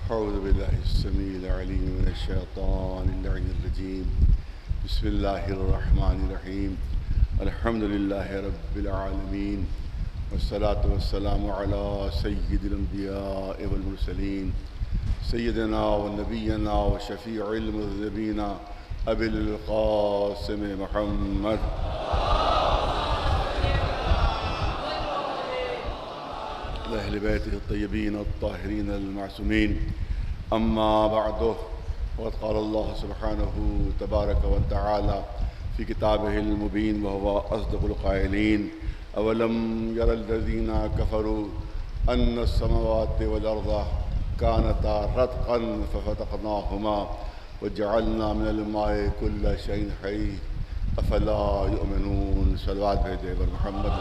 أعوذ بالله السميع العليم من الشيطان اللعين الرجيم. بسم الله الرحمن الرحيم. الحمد لله رب العالمين، والصلاة والسلام على سيد الأنبياء والمرسلين، سيدنا ونبينا وشفيع المذنبين أبي القاسم محمد أهل بيته الطيبين الطاهرين المعصومين. أما بعد، وقد قال الله سبحانه تبارك وتعالى في كتابه المبين وهو أصدق القائلين: أولم ير الذين كفروا أن السماوات والأرض كانتا رتقا ففتقناهما وجعلنا من الماء كل شيء حي أفلا يؤمنون. صلوات بھیجے بر محمد.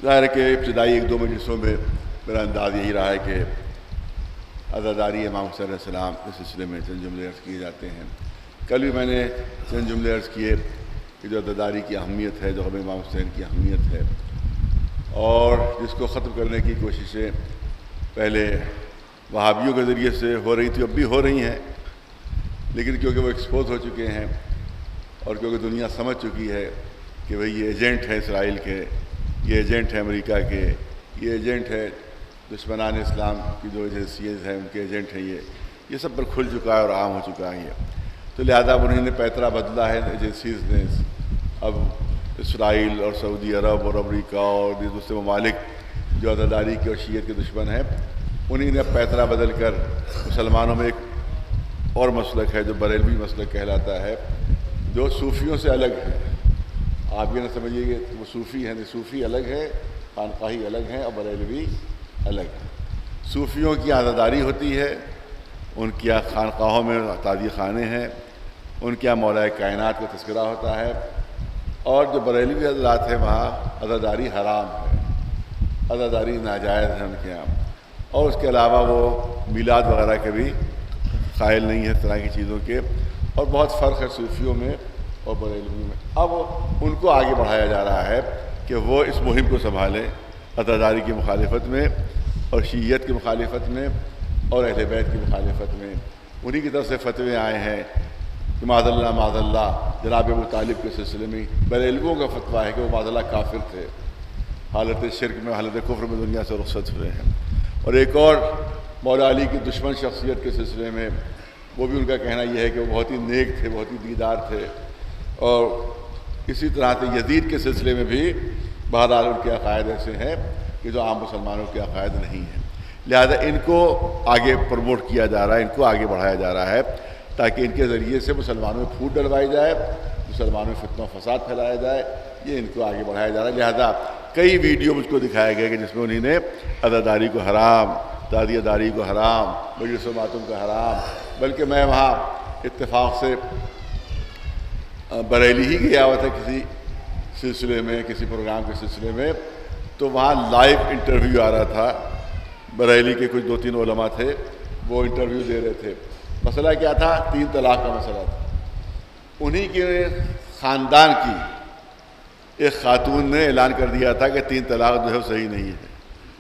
ظاہر ہے کہ ابتدائی ایک دو مجلسوں میں میرا انداز یہی رہا ہے کہ عزاداری امام حسین علیہ السلام کے سلسلے میں چند جملے عرض کیے جاتے ہیں. کل بھی میں نے چند جملے عرض کیے کہ جو عزاداری کی اہمیت ہے، جو ہمیں امام حسین کی اہمیت ہے، اور جس کو ختم کرنے کی کوششیں پہلے وہابیوں کے ذریعے سے ہو رہی تھی، اب بھی ہو رہی ہیں، لیکن کیونکہ وہ ایکسپوز ہو چکے ہیں اور کیونکہ دنیا سمجھ چکی ہے کہ بھئی یہ ایجنٹ ہیں اسرائیل کے، یہ ایجنٹ ہے امریکہ کے، یہ ایجنٹ ہے دشمنان اسلام کی جو ایجنسیز ہیں ان کے ایجنٹ ہیں، یہ سب پر کھل چکا ہے اور عام ہو چکا ہے یہ. تو لہذا انہوں نے پیترا بدلا ہے ایجنسیز نے. اب اسرائیل اور سعودی عرب اور امریکہ اور دوسرے ممالک جو عزاداری کے اور شیعت کے دشمن ہیں، انہیں نے پیترا بدل کر مسلمانوں میں ایک اور مسلک ہے جو بریلوی مسلک کہلاتا ہے، جو صوفیوں سے الگ ہے. آپ یہ نہ سمجھیے کہ وہ صوفی ہیں، صوفی الگ ہے، خانقاہی الگ ہیں اور بریلوی الگ ہے. صوفیوں کی عزاداری ہوتی ہے، ان کی خانقاہوں میں تازی خانے ہیں، ان کے یہاں مولا کائنات کا تذکرہ ہوتا ہے، اور جو بریلوی حضرات ہیں وہاں عزاداری حرام ہے، عزاداری ناجائز ہے ان کے یہاں. اور اس کے علاوہ وہ میلاد وغیرہ کے بھی قائل نہیں ہے، اس طرح کی چیزوں کے. اور بہت فرق ہے صوفیوں میں اور بریلوی میں. اب ان کو آگے بڑھایا جا رہا ہے کہ وہ اس مہم کو سنبھالیں عزاداری کی مخالفت میں اور شیعیت کی مخالفت میں اور اہل بیت کی مخالفت میں. انہی کی طرف سے فتوے آئے ہیں کہ معاذ اللہ جناب ابو طالب کے سلسلے میں بریلویوں کا فتویٰ ہے کہ وہ معاذ اللہ کافر تھے، حالت شرک میں، حالت کفر میں دنیا سے رخصت ہوئے ہیں. اور ایک اور مولا علی کی دشمن شخصیت کے سلسلے میں وہ بھی ان کا کہنا یہ ہے کہ وہ بہت ہی نیک تھے، بہت ہی دیندار تھے. اور اسی طرح سے یزید کے سلسلے میں بھی بہرحال ان کے عقائد ایسے ہیں کہ جو عام مسلمانوں کے عقائد نہیں ہیں. لہذا ان کو آگے پروموٹ کیا جا رہا ہے، ان کو آگے بڑھایا جا رہا ہے تاکہ ان کے ذریعے سے مسلمانوں میں پھوٹ ڈلوائی جائے، مسلمانوں میں فتنہ و فساد پھیلایا جائے. یہ ان کو آگے بڑھایا جا رہا ہے. لہذا کئی ویڈیو مجھ کو دکھائے گئے کہ جس میں انہوں نے عزاداری کو حرام، تعزیہ داری کو حرام، مجلس و ماتم کو حرام. بلکہ میں وہاں اتفاق سے بریلی ہی گیا ہوا تھا کسی سلسلے میں، کسی پروگرام کے سلسلے میں، تو وہاں لائیو انٹرویو آ رہا تھا. بریلی کے کچھ 2-3 علماء تھے، وہ انٹرویو دے رہے تھے. مسئلہ کیا تھا؟ 3 طلاق کا مسئلہ تھا. انہی کے خاندان کی ایک خاتون نے اعلان کر دیا تھا کہ 3 طلاق جو ہے صحیح نہیں ہے،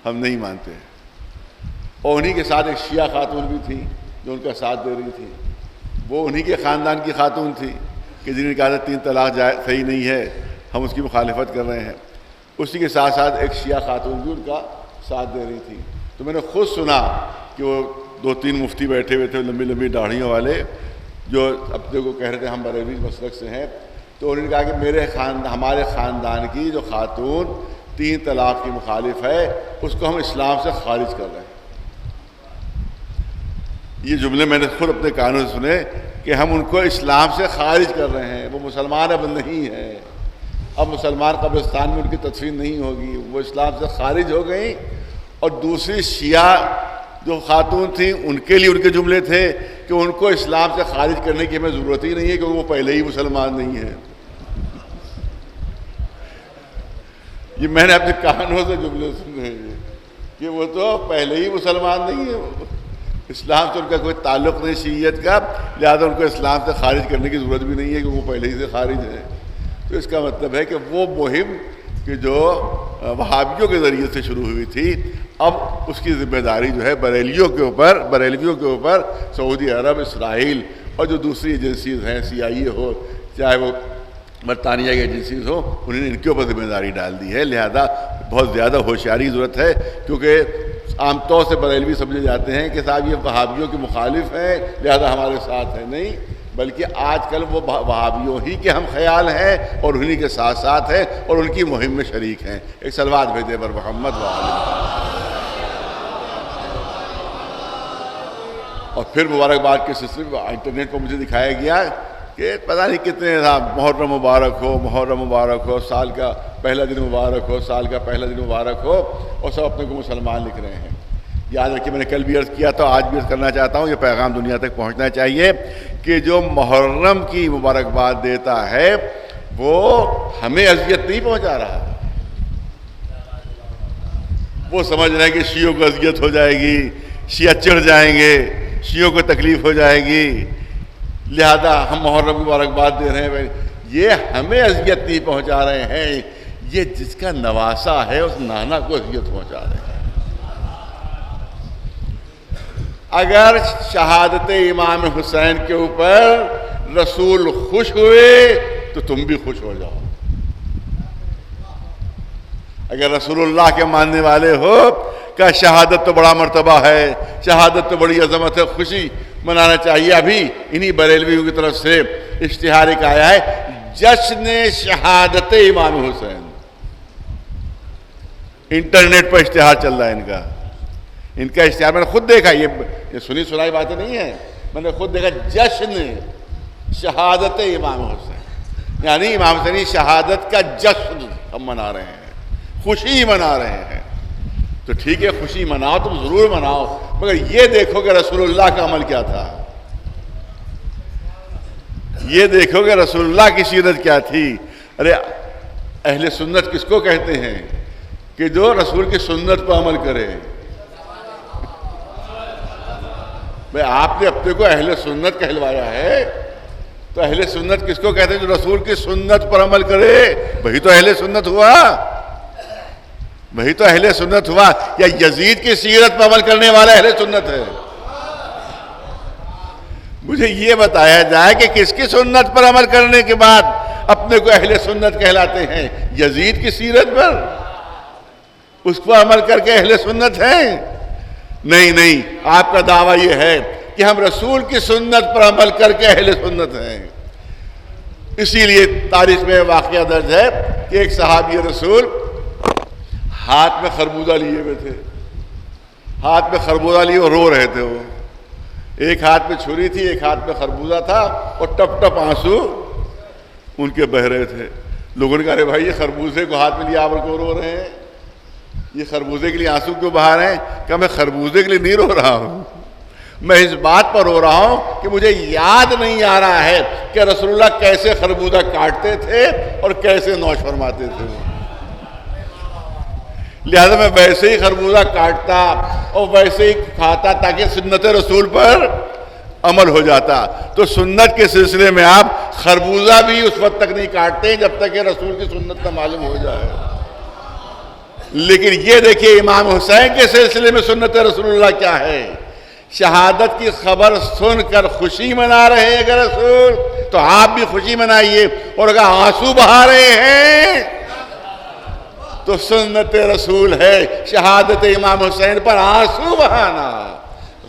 ہم نہیں مانتے. اور انہی کے ساتھ ایک شیعہ خاتون بھی تھی جو ان کا ساتھ دے رہی تھی. وہ انہی کے خاندان کی خاتون تھی کہ جنہوں نے کہا تھا 3 طلاق صحیح نہیں ہے، ہم اس کی مخالفت کر رہے ہیں. اسی کے ساتھ ساتھ ایک شیعہ خاتون بھی ان کا ساتھ دے رہی تھی. تو میں نے خود سنا کہ وہ 2-3 مفتی بیٹھے ہوئے تھے لمبی لمبی داڑھیوں والے، جو اپنے کو کہہ رہے تھے ہم بریلوی مسلک سے ہیں. تو انہوں نے کہا کہ ہمارے خاندان کی جو خاتون 3 طلاق کی مخالف ہے، اس کو ہم اسلام سے خارج کر رہے ہیں. یہ جملے میں نے خود اپنے کانوں سے سنے کہ ہم ان کو اسلام سے خارج کر رہے ہیں. وہ مسلمان اب نہیں ہیں، اب مسلمان قبرستان میں ان کی تدفین نہیں ہوگی، وہ اسلام سے خارج ہو گئیں. اور دوسری شیعہ جو خاتون تھیں ان کے لیے ان کے جملے تھے کہ ان کو اسلام سے خارج کرنے کی ہمیں ضرورت ہی نہیں ہے کیونکہ وہ پہلے ہی مسلمان نہیں ہیں. یہ میں نے اپنے کانوں سے جملے سنے ہیں کہ وہ تو پہلے ہی مسلمان نہیں ہیں، اسلام سے ان کا کوئی تعلق نہیں شیعیت کا، لہذا ان کو اسلام سے خارج کرنے کی ضرورت بھی نہیں ہے کہ وہ پہلے ہی سے خارج ہیں. تو اس کا مطلب ہے کہ وہ مہم کہ جو وہابیوں کے ذریعے سے شروع ہوئی تھی، اب اس کی ذمہ داری جو ہے بریلویوں کے اوپر سعودی عرب، اسرائیل اور جو دوسری ایجنسیز ہیں، CIA ہو، چاہے وہ برطانیہ کی ایجنسیز ہو، انہوں نے ان کے اوپر ذمہ داری ڈال دی ہے۔ لہذا بہت زیادہ ہوشیاری کی ضرورت ہے، کیونکہ عام طور سے بریلوی سمجھے جاتے ہیں کہ صاحب یہ وہابیوں کے مخالف ہیں لہذا ہمارے ساتھ ہیں، نہیں، بلکہ آج کل وہ وہابیوں ہی کے ہم خیال ہیں اور انہی کے ساتھ ساتھ ہیں اور ان کی مہم میں شریک ہیں۔ ایک صلوات بھیجے بر محمد اور پھر مبارکباد کے سلسلے میں انٹرنیٹ پر مجھے دکھایا گیا کہ پتہ نہیں کتنے محرم مبارک ہو، سال کا پہلا دن مبارک ہو، اور سب اپنے کو مسلمان لکھ رہے ہیں۔ یاد رکھیے، میں نے کل بھی عرض کیا تھا، آج بھی عرض کرنا چاہتا ہوں، یہ پیغام دنیا تک پہنچنا چاہیے کہ جو محرم کی مبارکباد دیتا ہے وہ ہمیں اذیت نہیں پہنچا رہا، وہ سمجھ رہے ہیں کہ شیعوں کو اذیت ہو جائے گی، شیعہ چڑھ جائیں گے، شیعوں کو تکلیف ہو جائے گی، لہذا ہم محرم کی مبارکباد دے رہے ہیں۔ یہ ہمیں اذیت نہیں پہنچا رہے ہیں، یہ جس کا نواسا ہے اس نانا کو اذیت پہنچا رہے ہیں۔ اگر شہادت امام حسین کے اوپر رسول خوش ہوئے تو تم بھی خوش ہو جاؤ۔ اگر رسول اللہ کے ماننے والے ہو کہ شہادت تو بڑا مرتبہ ہے، شہادت تو بڑی عظمت ہے، خوشی منانا چاہیے۔ ابھی انہی بریلویوں کی طرف سے اشتہار ایک آیا ہے، جشن شہادت امام حسین، انٹرنیٹ پر اشتہار چل رہا ہے ان کا اشتہار، میں نے خود دیکھا، یہ سنی سنائی باتیں نہیں ہیں، میں نے خود دیکھا، جشن شہادت امام حسین، یعنی امام حسین شہادت کا جشن ہم منا رہے ہیں، خوشی منا رہے ہیں۔ تو ٹھیک ہے، خوشی مناؤ، تم ضرور مناؤ، مگر یہ دیکھو کہ رسول اللہ کا عمل کیا تھا، یہ دیکھو کہ رسول اللہ کی سیرت کیا تھی۔ ارے اہل سنت کس کو کہتے ہیں؟ کہ جو رسول کی سنت پر عمل کرے۔ بھئی آپ نے اپنے کو اہل سنت کہلوایا ہے، تو اہل سنت کس کو کہتے ہیں؟ جو رسول کی سنت پر عمل کرے، وہی تو اہل سنت ہوا، وہی تو اہل سنت ہوا۔ یا یزید کی سیرت پر عمل کرنے والا اہل سنت ہے؟ مجھے یہ بتایا جائے کہ کس کی سنت پر عمل کرنے کے بعد اپنے کو اہل سنت کہلاتے ہیں؟ یزید کی سیرت پر، اس پر عمل کر کے اہل سنت ہیں؟ نہیں، آپ کا دعویٰ یہ ہے کہ ہم رسول کی سنت پر عمل کر کے اہل سنت ہیں۔ اسی لیے تاریخ میں واقعہ درج ہے کہ ایک صحابی رسول ہاتھ میں خربوزہ لیے ہوئے تھے، ہاتھ میں خربوزہ لیے اور رو رہے تھے، وہ ایک ہاتھ میں چھری تھی، ایک ہاتھ میں خربوزہ تھا، اور ٹپ ٹپ آنسو ان کے بہ رہے تھے۔ لوگوں نے کہا ارے بھائی یہ خربوزے کو ہاتھ میں لیا آپ کیوں رو رہے ہیں؟ یہ خربوزے کے لیے آنسو کیوں بہا رہے ہیں؟ کہ میں خربوزے کے لیے نہیں رو رہا ہوں، میں اس بات پر رو رہا ہوں کہ مجھے یاد نہیں آ رہا ہے کہ رسول اللہ کیسے خربوزہ کاٹتے تھے اور کیسے نوش فرماتے تھے، لہذا میں ویسے ہی خربوزہ کاٹتا اور ویسے ہی کھاتا تاکہ سنت رسول پر عمل ہو جاتا۔ تو سنت کے سلسلے میں آپ خربوزہ بھی اس وقت تک نہیں کاٹتے جب تک کہ رسول کی سنت کا معلوم ہو جائے۔ لیکن یہ دیکھیے امام حسین کے سلسلے میں سنت رسول اللہ کیا ہے؟ شہادت کی خبر سن کر خوشی منا رہے ہیں اگر رسول، تو آپ بھی خوشی منائیے، اور اگر آنسو بہا رہے ہیں تو سنت رسول ہے شہادت امام حسین پر آنسو بہانا،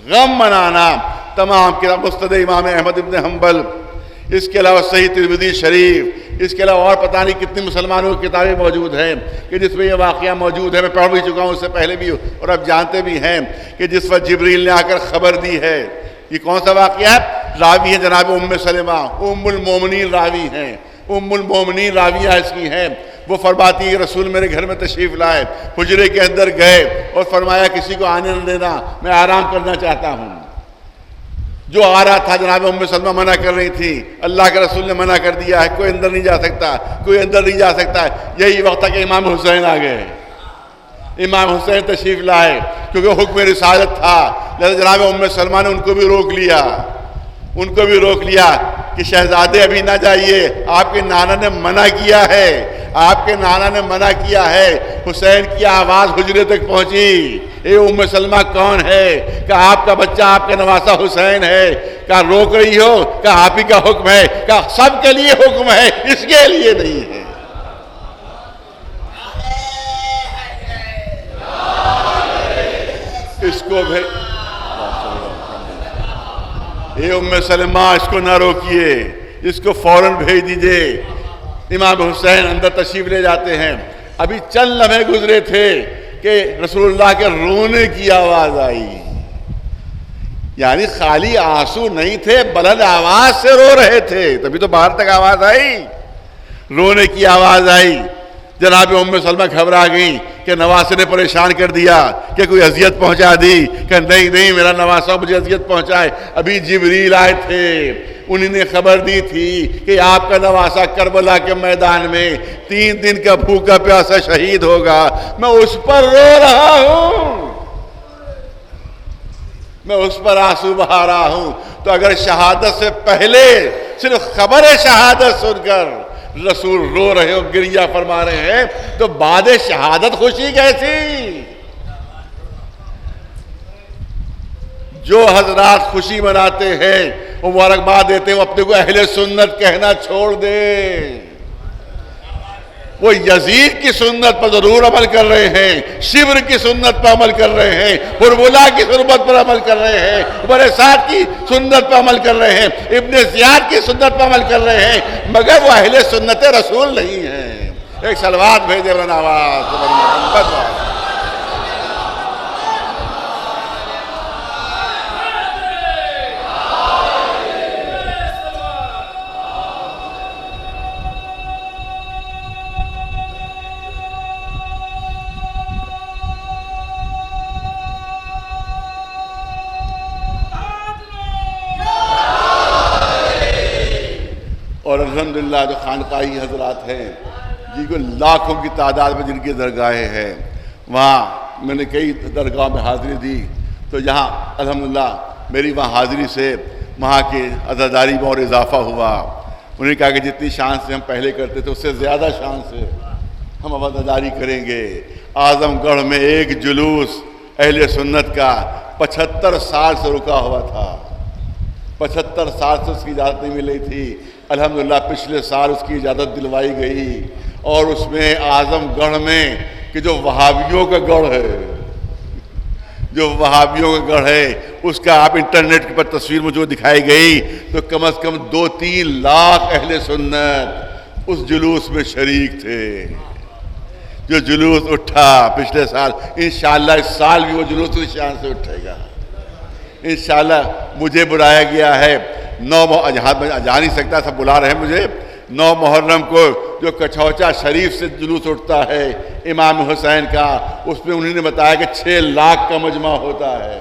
غم منانا۔ تمام کتاب مستد امام احمد ابن حنبل، اس کے علاوہ صحیح ترمذی شریف، اس کے علاوہ اور پتہ نہیں کتنی مسلمانوں کی کتابیں موجود ہیں کہ جس میں یہ واقعہ موجود ہے، میں پڑھ بھی چکا ہوں اس سے پہلے بھی، اور اب جانتے بھی ہیں کہ جس وقت جبریل نے آ کر خبر دی ہے۔ یہ کون سا واقعہ ہے؟ راوی ہے جناب ام سلمہ، ام المومنین راوی ہیں، ام المومنین راویہ اس کی ہیں۔ وہ فرماتی ہے رسول میرے گھر میں تشریف لائے، حجرے کے اندر گئے اور فرمایا کسی کو آنے نہ دینا، میں آرام کرنا چاہتا ہوں۔ جو آ رہا تھا جناب ام سلمہ منع کر رہی تھی، اللہ کے رسول نے منع کر دیا ہے، کوئی اندر نہیں جا سکتا، کوئی اندر نہیں جا سکتا ہے۔ یہی وقت تھا کہ امام حسین آ گئے، امام حسین تشریف لائے، کیونکہ حکم رسالت تھا، لہذا جناب ام سلمہ نے ان کو بھی روک لیا کہ شہزادے ابھی نہ جائیے، آپ کے نانا نے منع کیا ہے، آپ کے نانا نے منع کیا ہے۔ حسین کی آواز حجرے تک پہنچی، اے ام سلمہ کون ہے؟ کہ آپ کا بچہ آپ کا نواسا حسین ہے۔ کہ روک رہی ہو؟ کہ آپ ہی کا حکم ہے۔ کہ سب کے لیے حکم ہے، اس کے لیے نہیں ہے۔ اس کو بھی اے ام سلمہ اس کو نہ روکیے، اس کو فوراً بھیج دیجئے۔ امام حسین اندر تشریف لے جاتے ہیں۔ ابھی چند لمحے گزرے تھے کہ رسول اللہ کے رونے کی آواز آئی، یعنی خالی آنسو نہیں تھے، بلند آواز سے رو رہے تھے، تبھی تو باہر تک آواز آئی، رونے کی آواز آئی۔ جناب ام سلمہ گھبرا گئیں کہ نواسے نے پریشان کر دیا، کہ کوئی اذیت پہنچا دی۔ کہ نہیں میرا نواسا مجھے اذیت پہنچائے، ابھی جبریل آئے تھے، انہوں نے خبر دی تھی کہ آپ کا نواسا کربلا کے میدان میں 3 دن کا بھوکا پیاسا شہید ہوگا، میں اس پر رو رہا ہوں، میں اس پر آنسو بہا رہا ہوں۔ تو اگر شہادت سے پہلے صرف خبر شہادت سن کر رسول رو رہے ہو، گریہ فرما رہے ہیں، تو بعد شہادت خوشی کیسی؟ جو حضرات خوشی مناتے ہیں، مبارکباد دیتے ہیں، وہ اپنے کو اہل سنت کہنا چھوڑ دیں۔ وہ یزید کی سنت پر ضرور عمل کر رہے ہیں، شبر کی سنت پر عمل کر رہے ہیں، حربلا کی سنت پر عمل کر رہے ہیں، عمر سعد کی سنت پر عمل کر رہے ہیں، ابن زیاد کی سنت پر عمل کر رہے ہیں، مگر وہ اہل سنت رسول نہیں ہیں۔ ایک صلوات بھیجے بنا آواز محمد والا۔ اور الحمدللہ جو خانقاہی حضرات ہیں، جن کو لاکھوں کی تعداد میں جن کی درگاہیں ہیں، وہاں میں نے کئی درگاہ میں حاضری دی، تو یہاں الحمدللہ میری وہاں حاضری سے وہاں کی عزاداری میں اور اضافہ ہوا۔ انہوں نے کہا کہ جتنی شان سے ہم پہلے کرتے تھے، اس سے زیادہ شان سے ہم عزاداری کریں گے۔ اعظم گڑھ میں ایک جلوس اہل سنت کا 75 سال سے رکا ہوا تھا، 75 سال سے اس کی اجازت نہیں مل رہی تھی۔ الحمدللہ پچھلے سال اس کی اجازت دلوائی گئی، اور اس میں اعظم گڑھ میں کہ جو وہابیوں کا گڑھ ہے، جو وہابیوں کا گڑھ ہے، اس کا آپ انٹرنیٹ پر تصویر مجھے دکھائی گئی، تو کم از کم 2-3 لاکھ اہل سنت اس جلوس میں شریک تھے۔ جو جلوس اٹھا پچھلے سال، انشاءاللہ اس سال بھی وہ جلوس اس شان سے اٹھے گا انشاءاللہ۔ مجھے بلایا گیا ہے 9 میں جا نہیں سکتا، سب بلا رہے ہیں مجھے، 9 محرم کو جو کچھوچا شریف سے جلوس اٹھتا ہے امام حسین کا، اس میں انہوں نے بتایا کہ 6 لاکھ کا مجمع ہوتا ہے،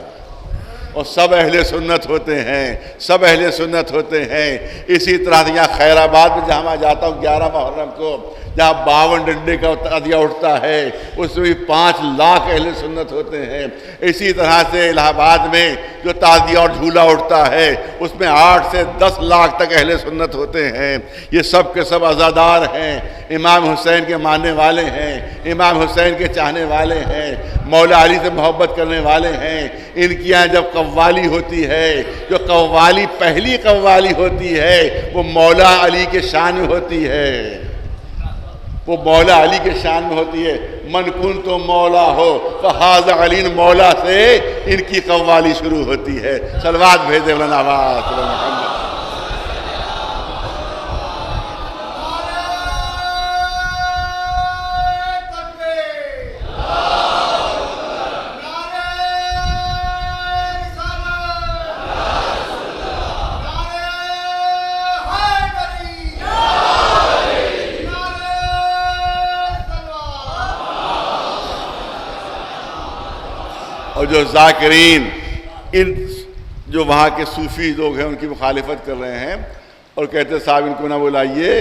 اور سب اہل سنت ہوتے ہیں، سب اہل سنت ہوتے ہیں۔ اسی طرح سے یہاں خیر آباد میں جہاں میں جاتا ہوں 11 محرم کو، جہاں 52 ڈنڈے کا تعزیہ اٹھتا ہے، اس میں بھی 5 لاکھ اہل سنت ہوتے ہیں۔ اسی طرح سے الہ آباد میں جو تعزیہ اور جھولا اٹھتا ہے، اس میں 8 سے 10 لاکھ تک اہل سنت ہوتے ہیں۔ یہ سب کے سب عزادار ہیں، امام حسین کے ماننے والے ہیں، امام حسین کے چاہنے والے ہیں، مولا علی سے محبت کرنے والے ہیں۔ ان کی یہاں جب قوالی ہوتی ہے، جو قوالی پہلی قوالی ہوتی ہے، وہ مولا علی کے شان میں ہوتی ہے، وہ مولا علی کے شان میں ہوتی ہے۔ من کن تو مولا ہو فہذا علی، مولا سے ان کی قوالی شروع ہوتی ہے۔ صلوات بھیجے مولانا آواز محمد۔ اور جو ذاکرین ان جو وہاں کے صوفی لوگ ہیں ان کی مخالفت کر رہے ہیں اور کہتے ہیں صاحب ان کو نہ بلائیے،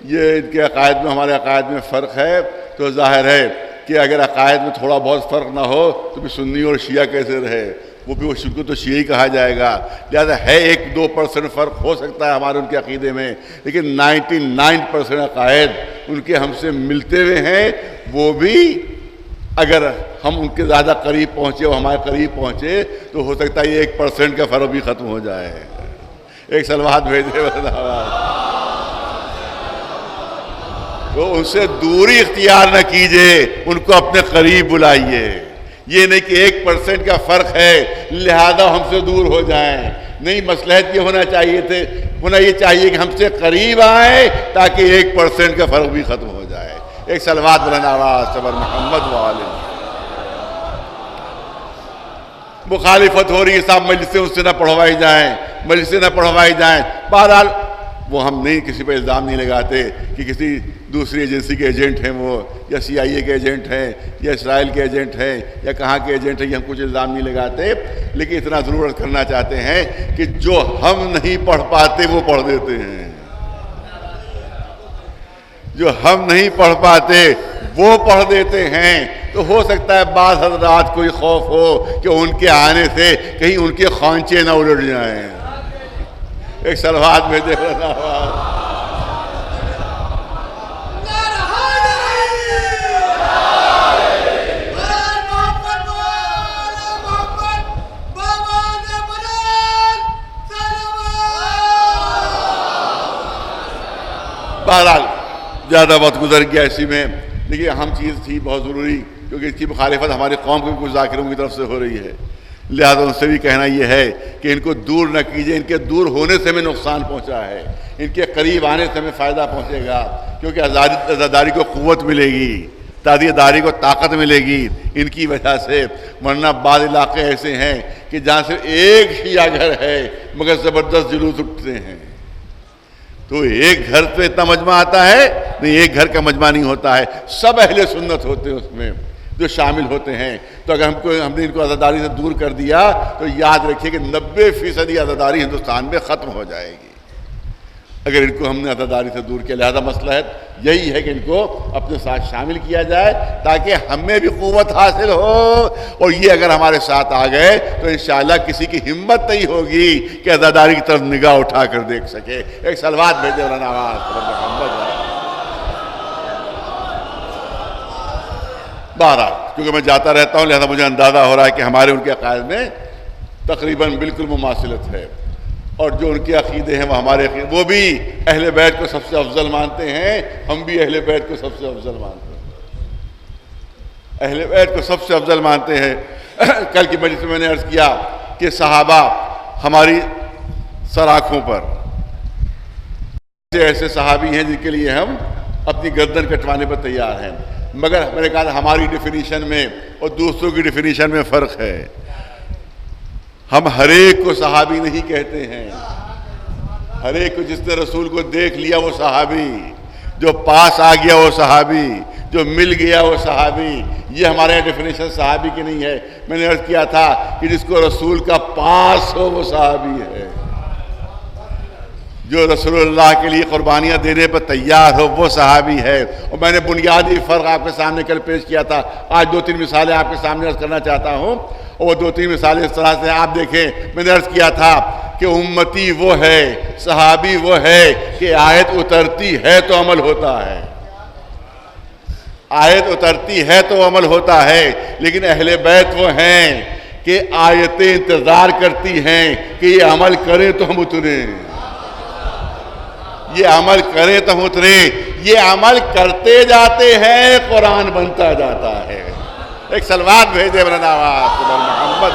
یہ ان کے عقائد میں ہمارے عقائد میں فرق ہے، تو ظاہر ہے کہ اگر عقائد میں تھوڑا بہت فرق نہ ہو تو بھی سنی اور شیعہ کیسے رہے، وہ بھی وہ تو شیعہ ہی کہا جائے گا۔ لہذا ہے 1-2% فرق ہو سکتا ہے ہمارے ان کے عقیدے میں، لیکن 99% عقائد ان کے ہم سے ملتے ہوئے ہیں، وہ بھی اگر ہم ان کے زیادہ قریب پہنچے اور ہمارے قریب پہنچے تو ہو سکتا ہے 1% کا فرق بھی ختم ہو جائے۔ ایک صلوات بھیجے تو ان سے دوری اختیار نہ کیجئے، ان کو اپنے قریب بلائیے۔ یہ نہیں کہ 1% کا فرق ہے لہذا ہم سے دور ہو جائیں، نہیں، مصلحت یہ ہونا یہ چاہیے کہ ہم سے قریب آئیں تاکہ 1% کا فرق بھی ختم ہو جائے۔ ایک صلوات بلند آواز صبر محمد وآلہ۔ مخالفت ہو رہی ہے، صاحب مجلسیں اس سے نہ پڑھوائی جائیں، بہرحال وہ ہم نہیں کسی پہ الزام نہیں لگاتے کہ کسی دوسری ایجنسی کے ایجنٹ ہیں وہ، یا CIA کے ایجنٹ ہیں، یا اسرائیل کے ایجنٹ ہیں، یا کہاں کے ایجنٹ ہیں، یہ ہم کچھ الزام نہیں لگاتے، لیکن اتنا ضرور کرنا چاہتے ہیں کہ جو ہم نہیں پڑھ پاتے وہ پڑھ دیتے ہیں، جو ہم نہیں پڑھ پاتے وہ پڑھ دیتے ہیں۔ تو ہو سکتا ہے بعض حضرات کو یہ خوف ہو کہ ان کے آنے سے کہیں ان کے خوانچے نہ الٹ جائیں۔ ایک صلوات میں دے رہا بہرحال زیادہ وقت گزر گیا اسی میں، لیکن اہم چیز تھی بہت ضروری، کیونکہ اس کی مخالفت ہماری قوم کو کچھ ذاکروں کی طرف سے ہو رہی ہے، لہذا ان سے بھی کہنا یہ ہے کہ ان کو دور نہ کیجئے، ان کے دور ہونے سے ہمیں نقصان پہنچا ہے، ان کے قریب آنے سے ہمیں فائدہ پہنچے گا، کیونکہ عزاداری کو قوت ملے گی، تادیداری کو طاقت ملے گی ان کی وجہ سے، ورنہ بعض علاقے ایسے ہیں کہ جہاں صرف ایک شیعہ گھر ہے مگر زبردست جلوس اٹھتے ہیں، تو ایک گھر پہ اتنا مجمع آتا ہے نہیں، ایک گھر کا مجمع نہیں ہوتا ہے، سب اہل سنت ہوتے ہیں اس میں جو شامل ہوتے ہیں۔ تو اگر ہم نے ان کو عزاداری سے دور کر دیا تو یاد رکھیے کہ 90% عزاداری ہندوستان میں ختم ہو جائے گی اگر ان کو ہم نے عزاداری سے دور کیا۔ لہذا مصلحت یہی ہے کہ ان کو اپنے ساتھ شامل کیا جائے تاکہ ہمیں بھی قوت حاصل ہو، اور یہ اگر ہمارے ساتھ آ گئے تو انشاءاللہ کسی کی ہمت نہیں ہوگی کہ عزاداری کی طرف نگاہ اٹھا کر دیکھ سکے۔ ایک صلوات بھیجے مولانا محمد۔ بہرحال کیونکہ میں جاتا رہتا ہوں لہذا مجھے اندازہ ہو رہا ہے کہ ہمارے ان کے عقائد میں تقریباً بالکل مماثلت ہے، اور جو ان کے عقیدے ہیں وہ ہمارے عقیدے، وہ بھی اہل بیت کو سب سے افضل مانتے ہیں، ہم بھی اہل بیت کو سب سے افضل مانتے ہیں، اہل بیت کو سب سے افضل مانتے ہیں۔ کل کی مجلس میں میں نے عرض کیا کہ صحابہ ہماری سراخوں پر ایسے صحابی ہیں جن کے لیے ہم اپنی گردن کٹوانے پر تیار ہیں، مگر میں نے کہا ہماری ڈیفینیشن میں اور دوسروں کی ڈیفینیشن میں فرق ہے، ہم ہر ایک کو صحابی نہیں کہتے ہیں، ہر ایک کو جس نے رسول کو دیکھ لیا وہ صحابی، جو پاس آ گیا وہ صحابی، جو مل گیا وہ صحابی، یہ ہمارے ڈیفینیشن صحابی کی نہیں ہے۔ میں نے عرض کیا تھا کہ جس کو رسول کا پاس ہو وہ صحابی ہے، جو رسول اللہ کے لیے قربانیاں دینے پر تیار ہو وہ صحابی ہے۔ اور میں نے بنیادی فرق آپ کے سامنے کل پیش کیا تھا، آج 2-3 مثالیں آپ کے سامنے عرض کرنا چاہتا ہوں، اور وہ 2-3 مثالیں اس طرح سے آپ دیکھیں۔ میں نے عرض کیا تھا کہ امتی وہ ہے، صحابی وہ ہے کہ آیت اترتی ہے تو عمل ہوتا ہے، آیت اترتی ہے تو عمل ہوتا ہے، لیکن اہل بیت وہ ہیں کہ آیتیں انتظار کرتی ہیں کہ یہ عمل کریں تو ہم اتریں، یہ عمل کریں تو ہم اتریں، یہ عمل کرتے جاتے ہیں قرآن بنتا جاتا ہے۔ ایک صلوات بھیجے مولانا محمد۔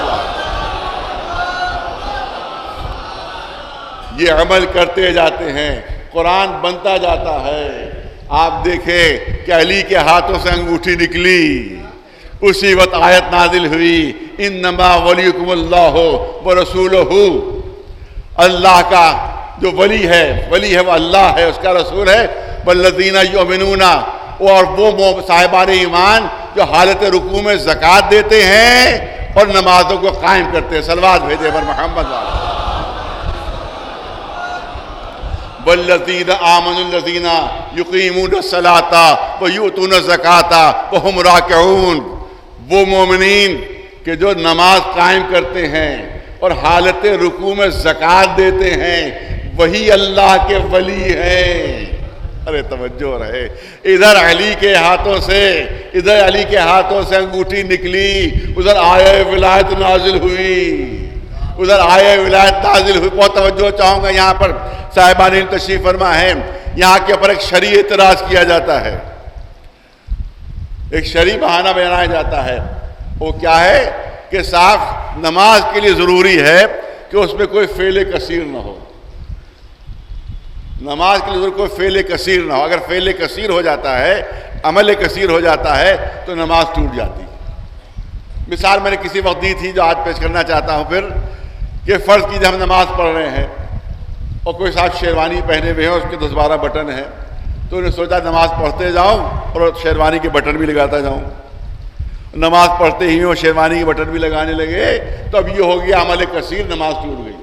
یہ عمل کرتے جاتے ہیں قرآن بنتا جاتا ہے۔ آپ دیکھیں کہ علی کے ہاتھوں سے انگوٹھی نکلی، اسی وقت آیت نازل ہوئی، انما ولیکم اللہ ورسولہ، اللہ کا جو ولی ہے وہ اللہ ہے، اس کا رسول ہے، والذین یؤمنون، اور وہ صاحبان ایمان جو حالت رکوع میں زکوٰۃ دیتے ہیں اور نمازوں کو قائم کرتے ہیں۔ صلوات بھیجے پر محمد والا۔ والذین آمنوا الذین یقیمون الصلاۃ ویؤتون الزکاۃ وہم راکعون، وہ مومنین کہ جو نماز قائم کرتے ہیں اور حالت رکوع میں زکوٰۃ دیتے ہیں، وہی اللہ کے ولی ہیں۔ ارے توجہ رہے، ادھر علی کے ہاتھوں سے انگوٹھی نکلی، ادھر آیہ ولایت نازل ہوئی، بہت توجہ چاہوں گا، یہاں پر صاحبان تشریف فرما ہے، یہاں کے اوپر ایک شرعی اعتراض کیا جاتا ہے، ایک شرعی بہانہ بنایا جاتا ہے، وہ کیا ہے کہ صاف نماز کے لیے ضروری ہے کہ اس میں کوئی فعل کثیر نہ ہو، نماز کے لیے کوئی فعل کثیر نہ ہو، اگر فعل کثیر ہو جاتا ہے، عمل کثیر ہو جاتا ہے تو نماز ٹوٹ جاتی ہے۔ مثال میں نے کسی وقت دی تھی جو آج پیش کرنا چاہتا ہوں پھر، کہ فرض کیجیے ہم نماز پڑھ رہے ہیں اور کوئی صاحب شیروانی پہنے ہوئے ہیں، اس کے 10-12 بٹن ہیں، تو انہیں سوچا نماز پڑھتے جاؤں اور شیروانی کے بٹن بھی لگاتا جاؤں، نماز پڑھتے ہی اور شیروانی کے بٹن بھی لگانے لگے تو اب یہ ہو گیا عمل کثیر، نماز ٹوٹ گئی۔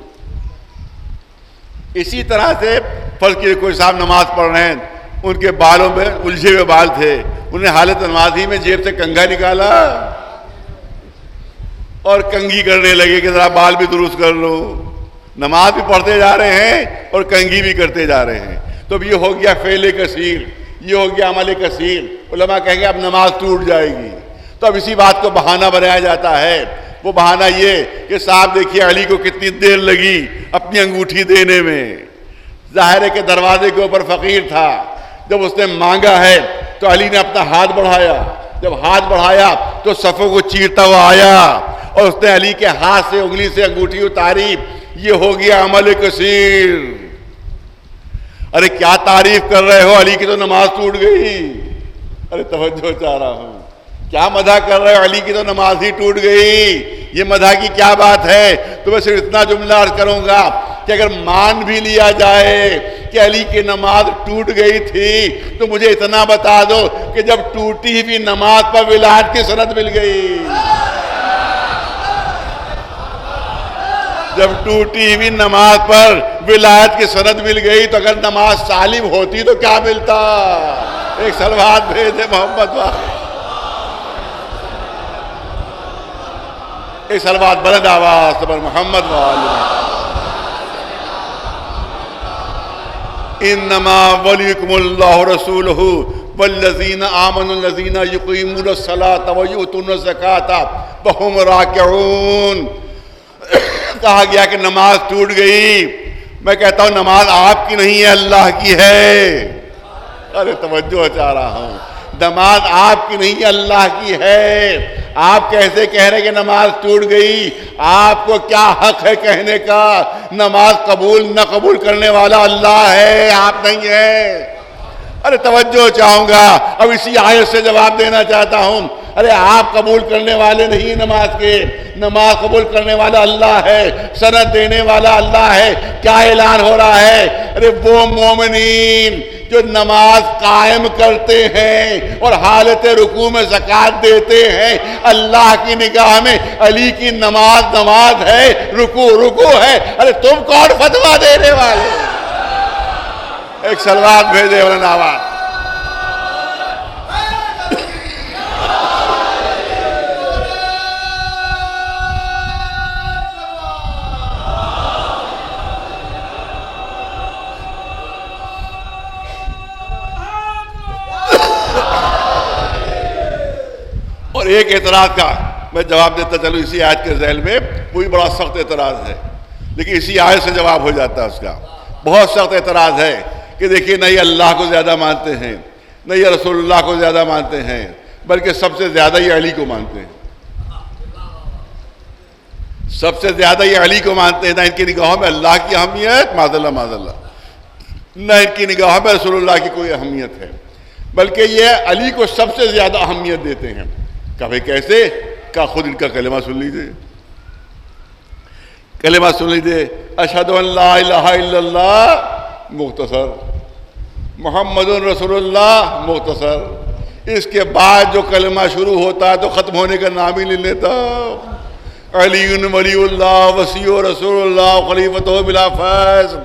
اسی طرح سے فرض کیجیے کوئی صاحب نماز پڑھ رہے ہیں، ان کے بالوں میں الجھے ہوئے بال تھے، انہیں حالت نمازی میں جیب سے کنگھا نکالا اور کنگھی کرنے لگے کہ ذرا بال بھی درست کر لو، نماز بھی پڑھتے جا رہے ہیں اور کنگھی بھی کرتے جا رہے ہیں، تو اب یہ ہو گیا فعل کثیر، یہ ہو گیا عمل کثیر، علماء کہیں گے اب نماز ٹوٹ جائے گی۔ تو اب اسی بات کو بہانہ بنایا جاتا ہے، وہ بہانہ یہ کہ صاحب دیکھیے علی کو کتنی دیر لگی اپنی انگوٹھی دینے میں، ظاہر ہے کہ دروازے کے اوپر فقیر تھا، جب اس نے مانگا ہے تو علی نے اپنا ہاتھ بڑھایا، جب ہاتھ بڑھایا تو صفوں کو چیرتا ہوا آیا اور اس نے علی کے ہاتھ سے انگلی سے انگوٹھی اتاری، یہ ہو گیا عمل کثیر۔ ارے کیا تعریف کر رہے ہو، علی کی تو نماز ٹوٹ گئی، ارے توجہ چاہ رہا ہوں، کیا مدح کر رہے ہو، علی کی تو نماز ہی ٹوٹ گئی، یہ مدح کی کیا بات ہے؟ تو میں صرف اتنا جملہ عرض کروں گا کہ اگر مان بھی لیا جائے کہ علی کی نماز ٹوٹ گئی تھی تو مجھے اتنا بتا دو کہ جب ٹوٹی ہوئی نماز پر ولایت کی سند مل گئی، جب ٹوٹی ہوئی نماز پر ولایت کی سند مل گئی تو اگر نماز سالم ہوتی تو کیا ملتا؟ ایک صلوات بھیجے محمد والے، ایک صلوات بلند آواز پر محمد والے۔ انما ولیکم اللہ رسولہ والذین آمنوا الذین یقیمون الصلاۃ ویؤتون الزکاۃ وہم راکعون۔ کہا گیا کہ نماز ٹوٹ گئی، میں کہتا ہوں نماز آپ کی نہیں ہے، اللہ کی ہے۔ ارے توجہ چاہ رہا ہوں، نماز آپ کی نہیں ہے، اللہ کی ہے۔ آپ کیسے کہہ رہے کہ نماز ٹوٹ گئی؟ آپ کو کیا حق ہے کہنے کا؟ نماز قبول نہ قبول کرنے والا اللہ ہے، آپ نہیں ہے۔ ارے توجہ چاہوں گا، اب اسی آیت سے جواب دینا چاہتا ہوں۔ ارے آپ قبول کرنے والے نہیں نماز کے، نماز قبول کرنے والا اللہ ہے، سند دینے والا اللہ ہے۔ کیا اعلان ہو رہا ہے؟ ارے وہ مومنین جو نماز قائم کرتے ہیں اور حالت رکوع میں زکوٰۃ دیتے ہیں، اللہ کی نگاہ میں علی کی نماز نماز ہے، رکوع رکوع ہے۔ ارے تم کون فتویٰ دینے والے؟ ایک صلوات بھیجے بلند آواز۔ اور ایک اعتراض کا میں جواب دیتا چلوں اسی آیت کے ذیل میں، وہی بڑا سخت اعتراض ہے لیکن اسی آیت سے جواب ہو جاتا ہے اس کا۔ بہت سخت اعتراض ہے کہ دیکھیے نہ یہ اللہ کو زیادہ مانتے ہیں، نہ یہ رسول اللہ کو زیادہ مانتے ہیں، بلکہ سب سے زیادہ یہ علی کو مانتے ہیں، سب سے زیادہ یہ علی کو مانتے ہیں۔ نہ ان کی نگاہوں میں اللہ کی اہمیت، معاذ اللہ معاذ اللہ، نہ ان کی نگاہوں میں رسول اللہ کی کوئی اہمیت ہے، بلکہ یہ علی کو سب سے زیادہ اہمیت دیتے ہیں۔ کہ بھئی کیسے؟ کہ خود ان کا کلمہ سن لیجیے، کلمہ سن لیجیے، اشہد ان لا الہ الا اللہ مختصر، محمد رسول اللہ مختصر، اس کے بعد جو کلمہ شروع ہوتا ہے تو ختم ہونے کا نام ہی نہیں لیتا۔ علی ولی اللہ وصی رسول اللہ خلیفتہ بلا فیض۔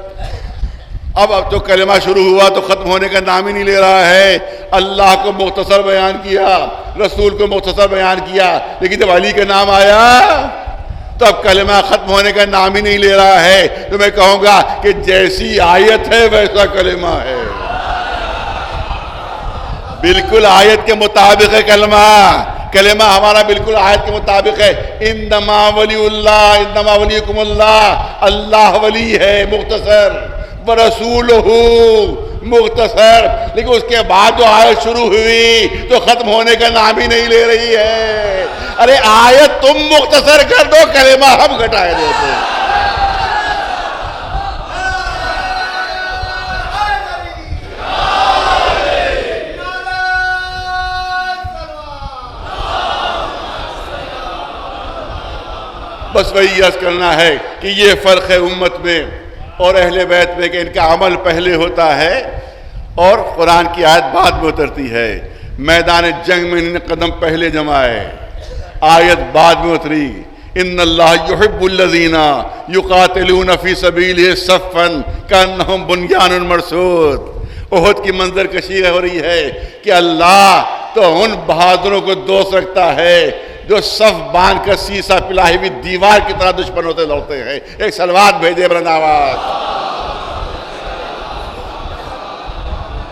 اب تو کلمہ شروع ہوا تو ختم ہونے کا نام ہی نہیں لے رہا ہے۔ اللہ کو مختصر بیان کیا، رسول کو مختصر بیان کیا، لیکن جب علی کا نام آیا تو اب کلمہ ختم ہونے کا نام ہی نہیں لے رہا ہے۔ تو میں کہوں گا کہ جیسی آیت ہے ویسا کلمہ ہے۔ بالکل آیت کے مطابق ہے کلمہ ہمارا بالکل آیت کے مطابق ہے. انما ولی اللہ انما ولیکم اللہ، اللہ ولی ہے مختصر، ورسولہ مختصر. لیکن اس کے بعد جو آیت شروع ہوئی تو ختم ہونے کا نام ہی نہیں لے رہی ہے. ارے آیت تم مختصر کر دو، کلمہ ہم گھٹائے دیتے ہیں. بس وہی عرض کرنا ہے کہ یہ فرق ہے امت میں اور اہل بیت میں کہ ان کا عمل پہلے ہوتا ہے اور قرآن کی آیت بعد میں اترتی ہے. میدان جنگ میں انہوں نے قدم پہلے جمائے، آیت بعد میں اتری. ان اللہ یحب الذین یقاتلون فی سبیلہ صفا کانہم بنیان مرصوص. احد کی منظر کشی ہو رہی ہے کہ اللہ تو ان بہادروں کو دوست رکھتا ہے جو صف باندھ کر سیسا پلائی ہوئی دیوار کی طرح دشمن ہوتے لڑتے ہیں. ایک صلوات بھیجے بلند آواز.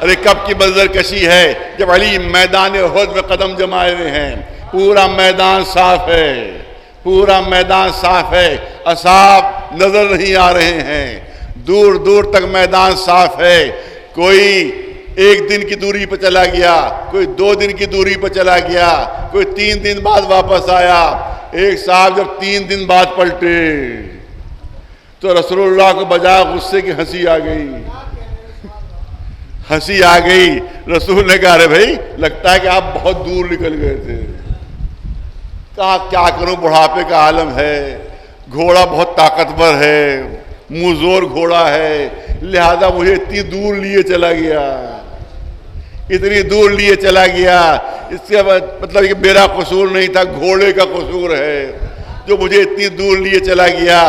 ارے کب کی منظر کشی ہے جب علی میدان احد میں قدم جمائے ہوئے ہیں. پورا میدان صاف ہے، پورا میدان صاف ہے، اصحاب نظر نہیں آ رہے ہیں، دور دور تک میدان صاف ہے. کوئی ایک دن کی دوری پہ چلا گیا، کوئی 2 دن کی دوری پہ چلا گیا، کوئی 3 دن بعد واپس آیا. ایک صاحب جب 3 دن بعد پلٹے تو رسول اللہ کو بجائے غصے کی ہنسی آ گئی، ہنسی آ گئی. رسول نے کہا رے بھائی لگتا ہے کہ آپ بہت دور نکل گئے تھے. کہا کیا کروں، بڑھاپے کا عالم ہے، گھوڑا بہت طاقتور ہے، موزور گھوڑا ہے، لہذا مجھے اتنی دور لیے چلا گیا، اتنی دور لیے چلا گیا. اس سے مطلب کہ میرا قصور نہیں تھا، گھوڑے کا قصور ہے جو مجھے اتنی دور لیے چلا گیا.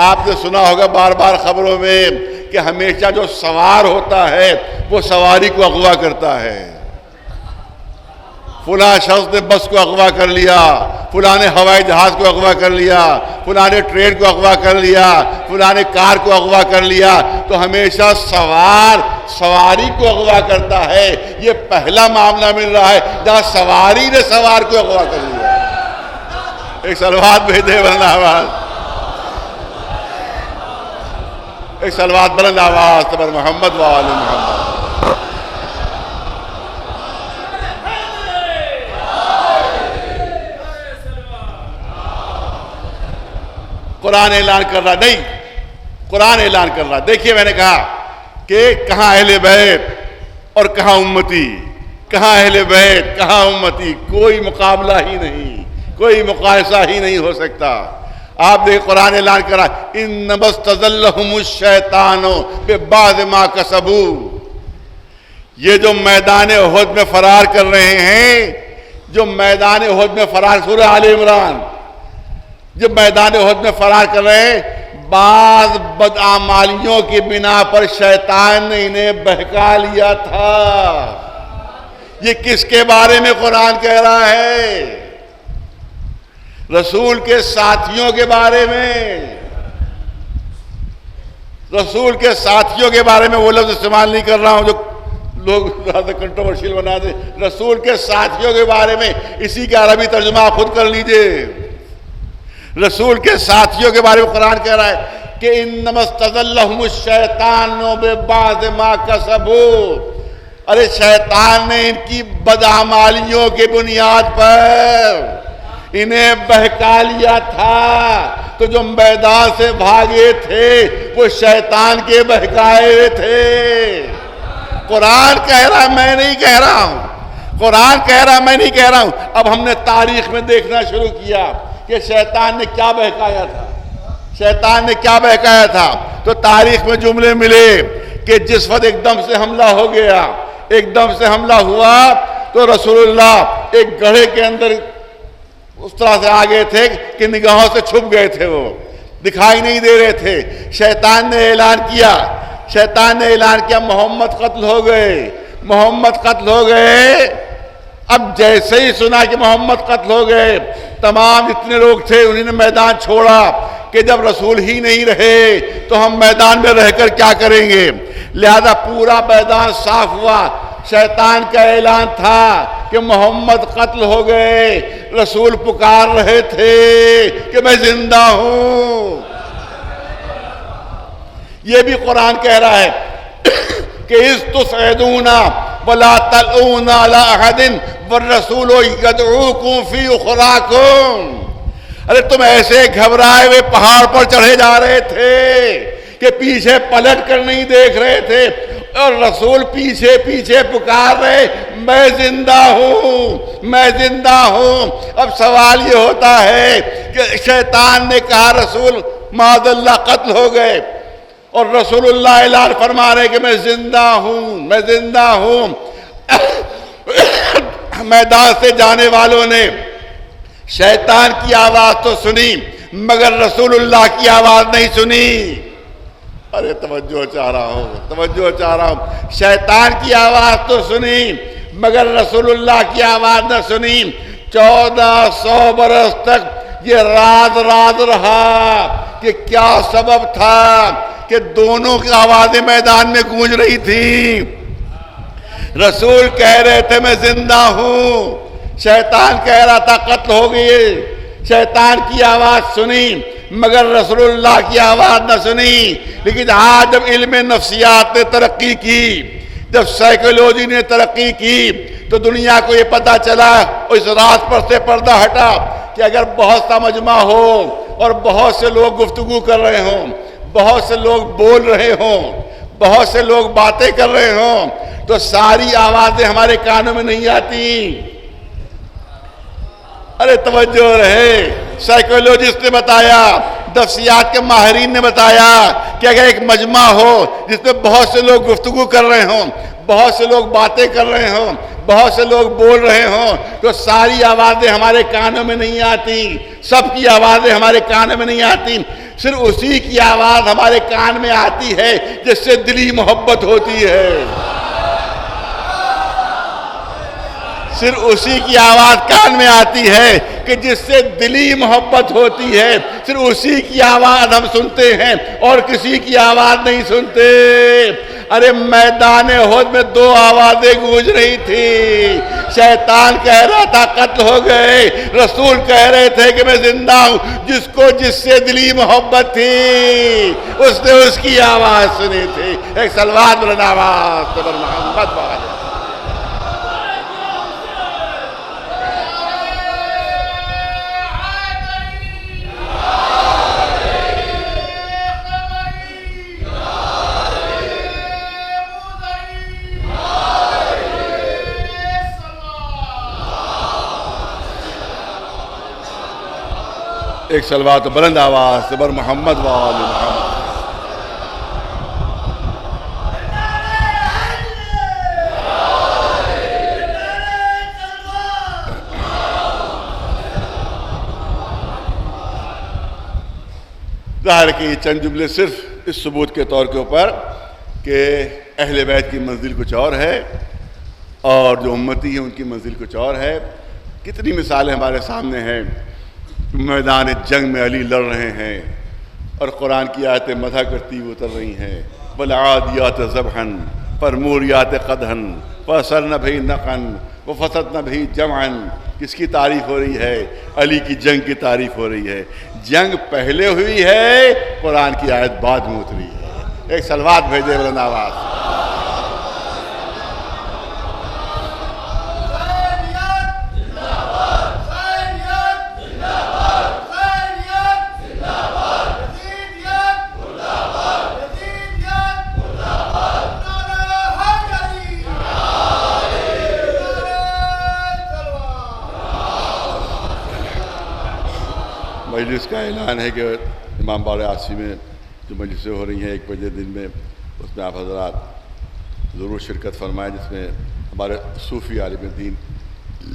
آپ نے سنا ہوگا بار بار خبروں میں کہ ہمیشہ جو سوار ہوتا ہے وہ سواری کو اغوا کرتا ہے. فلاں شخص نے بس کو اغوا کر لیا، فلاں نے ہوائی جہاز کو اغوا کر لیا، فلاں نے ٹرین کو اغوا کر لیا، فلاں نے کار کو اغوا کر لیا. تو ہمیشہ سوار سواری کو اغوا کرتا ہے. یہ پہلا معاملہ مل رہا ہے جہاں سواری نے سوار کو اغوا کر لیا. ایک صلوات بھیجے بلند آواز، ایک صلوات بلند آواز پر محمد و آل محمد. قرآن اعلان کر رہا، نہیں قرآن اعلان کر رہا. دیکھیے میں نے کہا کہ کہاں اہل بیت اور کہاں امتی، کہاں اہل بیت کہاں امتی، کوئی مقابلہ ہی نہیں، کوئی مقایسہ ہی نہیں ہو سکتا. آپ دیکھیں قرآن اعلان کر رہا انما استزلهم الشیطان ببعض ما کسبوا. یہ جو میدان احد میں فرار کر رہے ہیں، جو میدان احد میں فرار، سورہ آل عمران، جب میدان احد میں فرار کر رہے ہیں، بعض بدعمالیوں کی بنا پر شیطان نے انہیں بہکا لیا تھا. یہ کس کے بارے میں قرآن کہہ رہا ہے؟ رسول کے ساتھیوں کے بارے میں. رسول کے ساتھیوں کے بارے میں وہ لفظ استعمال نہیں کر رہا ہوں جو لوگ زیادہ کنٹروورشیل بنا دیں. رسول کے ساتھیوں کے بارے میں اسی کا عربی ترجمہ آپ خود کر لیجئے. رسول کے ساتھیوں کے بارے میں قرآن کہہ رہا ہے کہ انما استزلهم الشیطان ببعض ما کسبوا. ارے شیطان نے ان کی بدعمالیوں کے بنیاد پر انہیں بہکا لیا تھا. تو جو میدان سے بھاگے تھے وہ شیطان کے بہکائے ہوئے تھے. قرآن کہہ رہا ہے، میں نہیں کہہ رہا ہوں. قرآن کہہ رہا ہے، میں نہیں کہہ رہا ہوں. اب ہم نے تاریخ میں دیکھنا شروع کیا کہ شیطان نے کیا بہکایا تھا، شیطان نے کیا بہکایا تھا. تو تاریخ میں جملے ملے کہ جس وقت ایک دم سے حملہ ہو گیا، ایک دم سے حملہ ہوا تو رسول اللہ ایک گڑھے کے اندر اس طرح سے آگے تھے کہ نگاہوں سے چھپ گئے تھے، وہ دکھائی نہیں دے رہے تھے. شیطان نے اعلان کیا، شیطان نے اعلان کیا محمد قتل ہو گئے، محمد قتل ہو گئے. اب جیسے ہی سنا کہ محمد قتل ہو گئے، تمام جتنے لوگ تھے انہوں نے میدان چھوڑا کہ جب رسول ہی نہیں رہے تو ہم میدان میں رہ کر کیا کریں گے. لہذا پورا میدان صاف ہوا شیطان کا اعلان تھا کہ محمد قتل ہو گئے، رسول پکار رہے تھے کہ میں زندہ ہوں۔ یہ بھی قرآن کہہ رہا ہے کہ اذ تسعدون ولا تلؤون علی احد والرسول یدعوکم فی اخراکم۔ ارے تم ایسے گھبرائے ہوئے پہاڑ پر چڑھے جا رہے تھے کہ پیچھے پلٹ کر نہیں دیکھ رہے تھے، اور رسول پیچھے پیچھے پکار رہے میں زندہ ہوں، میں زندہ ہوں۔ اب سوال یہ ہوتا ہے کہ شیطان نے کہا رسول معاذ اللہ قتل ہو گئے، اور رسول اللہ اعلان فرما رہے کہ میں زندہ ہوں، میں زندہ ہوں۔ میدان سے جانے والوں نے شیطان کی آواز تو سنی مگر رسول اللہ کی آواز نہیں سنی۔ ارے توجہ چاہ رہا ہوں، توجہ چاہ رہا ہوں۔ شیطان کی آواز تو سنی مگر رسول اللہ کی آواز نہ سنی۔ 1400 برس تک یہ راز رہا کہ کیا سبب تھا کہ دونوں کی آوازیں میدان میں گونج رہی تھی۔ رسول کہہ رہے تھے میں زندہ ہوں، شیطان کہہ رہا تھا قتل ہو گئی۔ شیطان کی آواز سنی مگر رسول اللہ کی آواز نہ سنی۔ لیکن آج جب علم نفسیات نے ترقی کی، جب سائیکولوجی نے ترقی کی، تو دنیا کو یہ پتا چلا، اس راز پر سے پردہ ہٹا کہ اگر بہت سا مجمع ہو اور بہت سے لوگ گفتگو کر رہے ہوں، بہت سے لوگ بول رہے ہوں، بہت سے لوگ باتیں کر رہے ہوں، تو ساری آوازیں ہمارے کانوں میں نہیں آتی۔ ارے توجہ رہے، سائیکولوجسٹ نے بتایا، نفسیات کے ماہرین نے بتایا کہ اگر ایک مجمع ہو جس میں بہت سے لوگ گفتگو کر رہے ہوں، بہت سے لوگ باتیں کر رہے ہوں، بہت سے لوگ بول رہے ہوں، تو ساری آوازیں ہمارے کانوں میں نہیں آتی، سب کی آوازیں ہمارے کانوں میں نہیں آتی۔ صرف اسی کی آواز ہمارے کان میں آتی ہے جس سے دلی محبت ہوتی ہے۔ صرف اسی کی آواز کان میں آتی ہے کہ جس سے دلی محبت ہوتی ہے، صرف اسی کی آواز ہم سنتے ہیں اور کسی کی آواز نہیں سنتے۔ ارے میدان احد میں 2 آوازیں گونج رہی تھی، شیطان کہہ رہا تھا قتل ہو گئے، رسول کہہ رہے تھے کہ میں زندہ ہوں۔ جس سے دلی محبت تھی اس نے اس کی آواز سنی تھی۔ ایک صلوات بلند آواز پر محمد والے۔ ایک صلوات بلند آواز سے بر محمد وآل محمد۔ ظاہر کہ یہ چند جملے صرف اس ثبوت کے طور کے اوپر کہ اہل بیت کی منزل کچھ اور ہے اور جو امتی ہیں ان کی منزل کچھ اور ہے۔ کتنی مثالیں ہمارے سامنے ہیں، میدان جنگ میں علی لڑ رہے ہیں اور قرآن کی آیتیں مدح کرتی ہوئی اتر رہی ہیں، والعادیات ضبحا فالموریات قدحا فاصلن بہ نقعا وفسدن بہ جمعا۔ کس کی تعریف ہو رہی ہے؟ علی کی جنگ کی تعریف ہو رہی ہے۔ جنگ پہلے ہوئی ہے، قرآن کی آیت بعد میں اتری ہے۔ ایک صلوات بھیجے بلند آواز۔ مجلس کا اعلان ہے کہ امام باڑہ عاصی میں جو مجلسیں ہو رہی ہیں 1 بجے دن میں، اس میں آپ حضرات ضرور شرکت فرمائیں، جس میں ہمارے صوفی عالم دین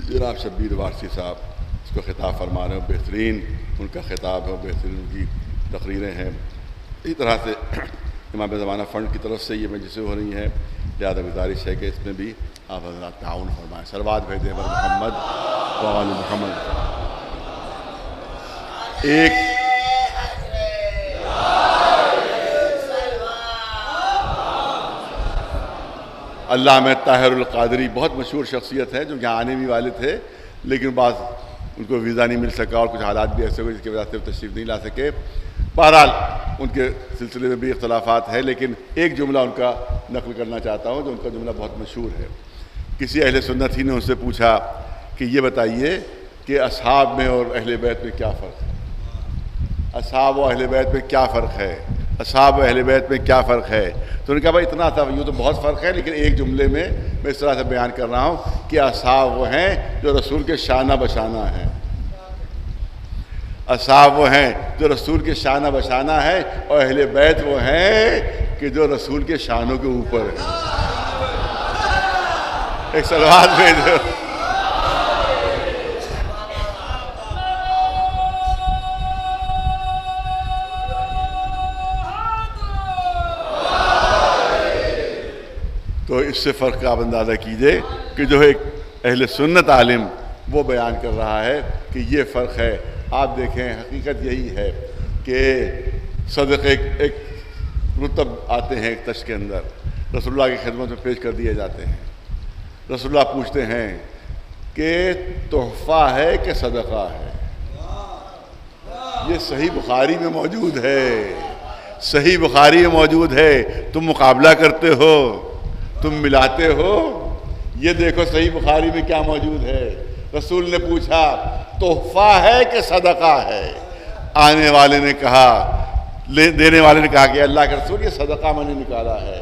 جناب شبیر وارثی صاحب اس کو خطاب فرما رہے ہیں۔ بہترین ان کا خطاب ہے، بہترین ان کی تقریریں ہیں۔ اسی طرح سے امام زمانہ فنڈ کی طرف سے یہ مجلسیں ہو رہی ہیں، لہٰذا گزارش ہے کہ اس میں بھی آپ حضرات تعاون فرمائیں۔ صلوات بھیجیں بر محمد وآل محمد۔ ایک علامہ طاہر القادری بہت مشہور شخصیت ہے جو یہاں آنے بھی والے تھے، لیکن بعض ان کو ویزا نہیں مل سکا اور کچھ حالات بھی ایسے ہوئے جس کی وجہ سے وہ تشریف نہیں لا سکے۔ بہرحال ان کے سلسلے میں بھی اختلافات ہیں، لیکن ایک جملہ ان کا نقل کرنا چاہتا ہوں جو ان کا جملہ بہت مشہور ہے۔ کسی اہل سنت ہی نے ان سے پوچھا کہ یہ بتائیے کہ اصحاب میں اور اہل بیت میں کیا فرق ہے؟ اصحاب و اہل بیت میں کیا فرق ہے؟ اصحاب و اہل بیت میں کیا فرق ہے؟ تو انہوں نے کہا بھائی اتنا تھا، یہ تو بہت فرق ہے، لیکن ایک جملے میں اس طرح سے بیان کر رہا ہوں کہ اصحاب وہ ہیں جو رسول کے شانہ بشانہ ہیں، اصحاب وہ ہیں جو رسول کے شانہ بشانہ ہیں، اور اہل بیت وہ ہیں کہ جو رسول کے شانوں کے اوپر ہیں۔ ایک صلوات بھیجو۔ تو اس سے فرق کا آپ اندازہ کیجئے کہ جو ایک اہل سنت عالم وہ بیان کر رہا ہے کہ یہ فرق ہے۔ آپ دیکھیں حقیقت یہی ہے کہ صدقے ایک رتب آتے ہیں ایک تشت کے اندر، رسول اللہ کی خدمت میں پیش کر دیے جاتے ہیں۔ رسول اللہ پوچھتے ہیں کہ تحفہ ہے کہ صدقہ ہے؟ یہ صحیح بخاری میں موجود ہے، صحیح بخاری میں موجود ہے۔ تم مقابلہ کرتے ہو، تم ملاتے ہو، یہ دیکھو صحیح بخاری میں کیا موجود ہے۔ رسول نے پوچھا تحفہ ہے کہ صدقہ ہے؟ آنے والے نے کہا، دینے والے نے کہا کہ اللہ کے رسول یہ صدقہ میں نے نکالا ہے۔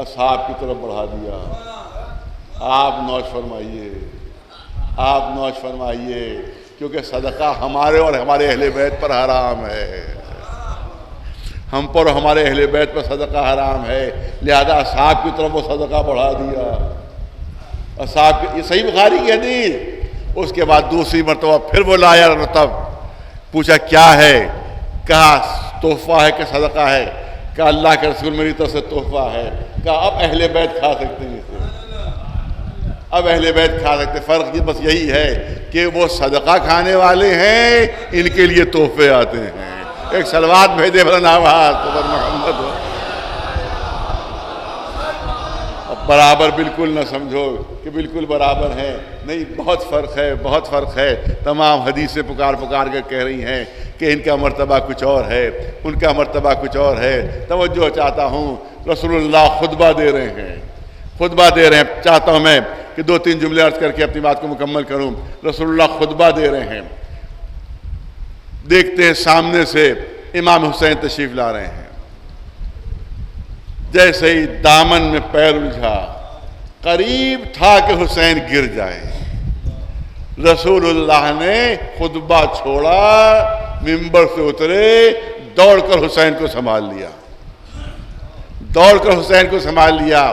اصحاب کی طرف بڑھا دیا۔ آپ نوش فرمائیے، آپ نوش فرمائیے، کیونکہ صدقہ ہمارے اور ہمارے اہل بیت پر حرام ہے، ہم پر ہمارے اہل بیت پر صدقہ حرام ہے، لہذا اصحاب کی طرف وہ صدقہ بڑھا دیا۔ اصحاب کی، یہ صحیح بخاری کی حدیث۔ اس کے بعد دوسری مرتبہ پھر وہ لایا رتب، پوچھا کیا ہے؟ کہا تحفہ ہے کہ صدقہ ہے؟ کہا اللہ کے رسول میری طرف سے تحفہ ہے۔ کہا اب اہل بیت کھا سکتے ہیں اسے، اب اہل بیت کھا سکتے۔ فرق یہ بس یہی ہے کہ وہ صدقہ کھانے والے ہیں، ان کے لیے تحفے آتے ہیں۔ ایک صلوات بھیجے بلند آواز تو محمد ہو۔ برابر بالکل نہ سمجھو کہ بالکل برابر ہے، نہیں، بہت فرق ہے، بہت فرق ہے۔ تمام حدیثیں پکار پکار کر کہہ رہی ہیں کہ ان کا مرتبہ کچھ اور ہے، ان کا مرتبہ کچھ اور ہے۔ توجہ چاہتا ہوں، رسول اللہ خطبہ دے رہے ہیں، خطبہ دے رہے ہیں۔ چاہتا ہوں میں کہ 2-3 جملے عرض کر کے اپنی بات کو مکمل کروں۔ رسول اللہ خطبہ دے رہے ہیں، دیکھتے ہیں سامنے سے امام حسین تشریف لا رہے ہیں۔ جیسے ہی دامن میں پیر الجھا، قریب تھا کہ حسین گر جائے، رسول اللہ نے خطبہ چھوڑا، منبر سے اترے، دوڑ کر حسین کو سنبھال لیا، دوڑ کر حسین کو سنبھال لیا۔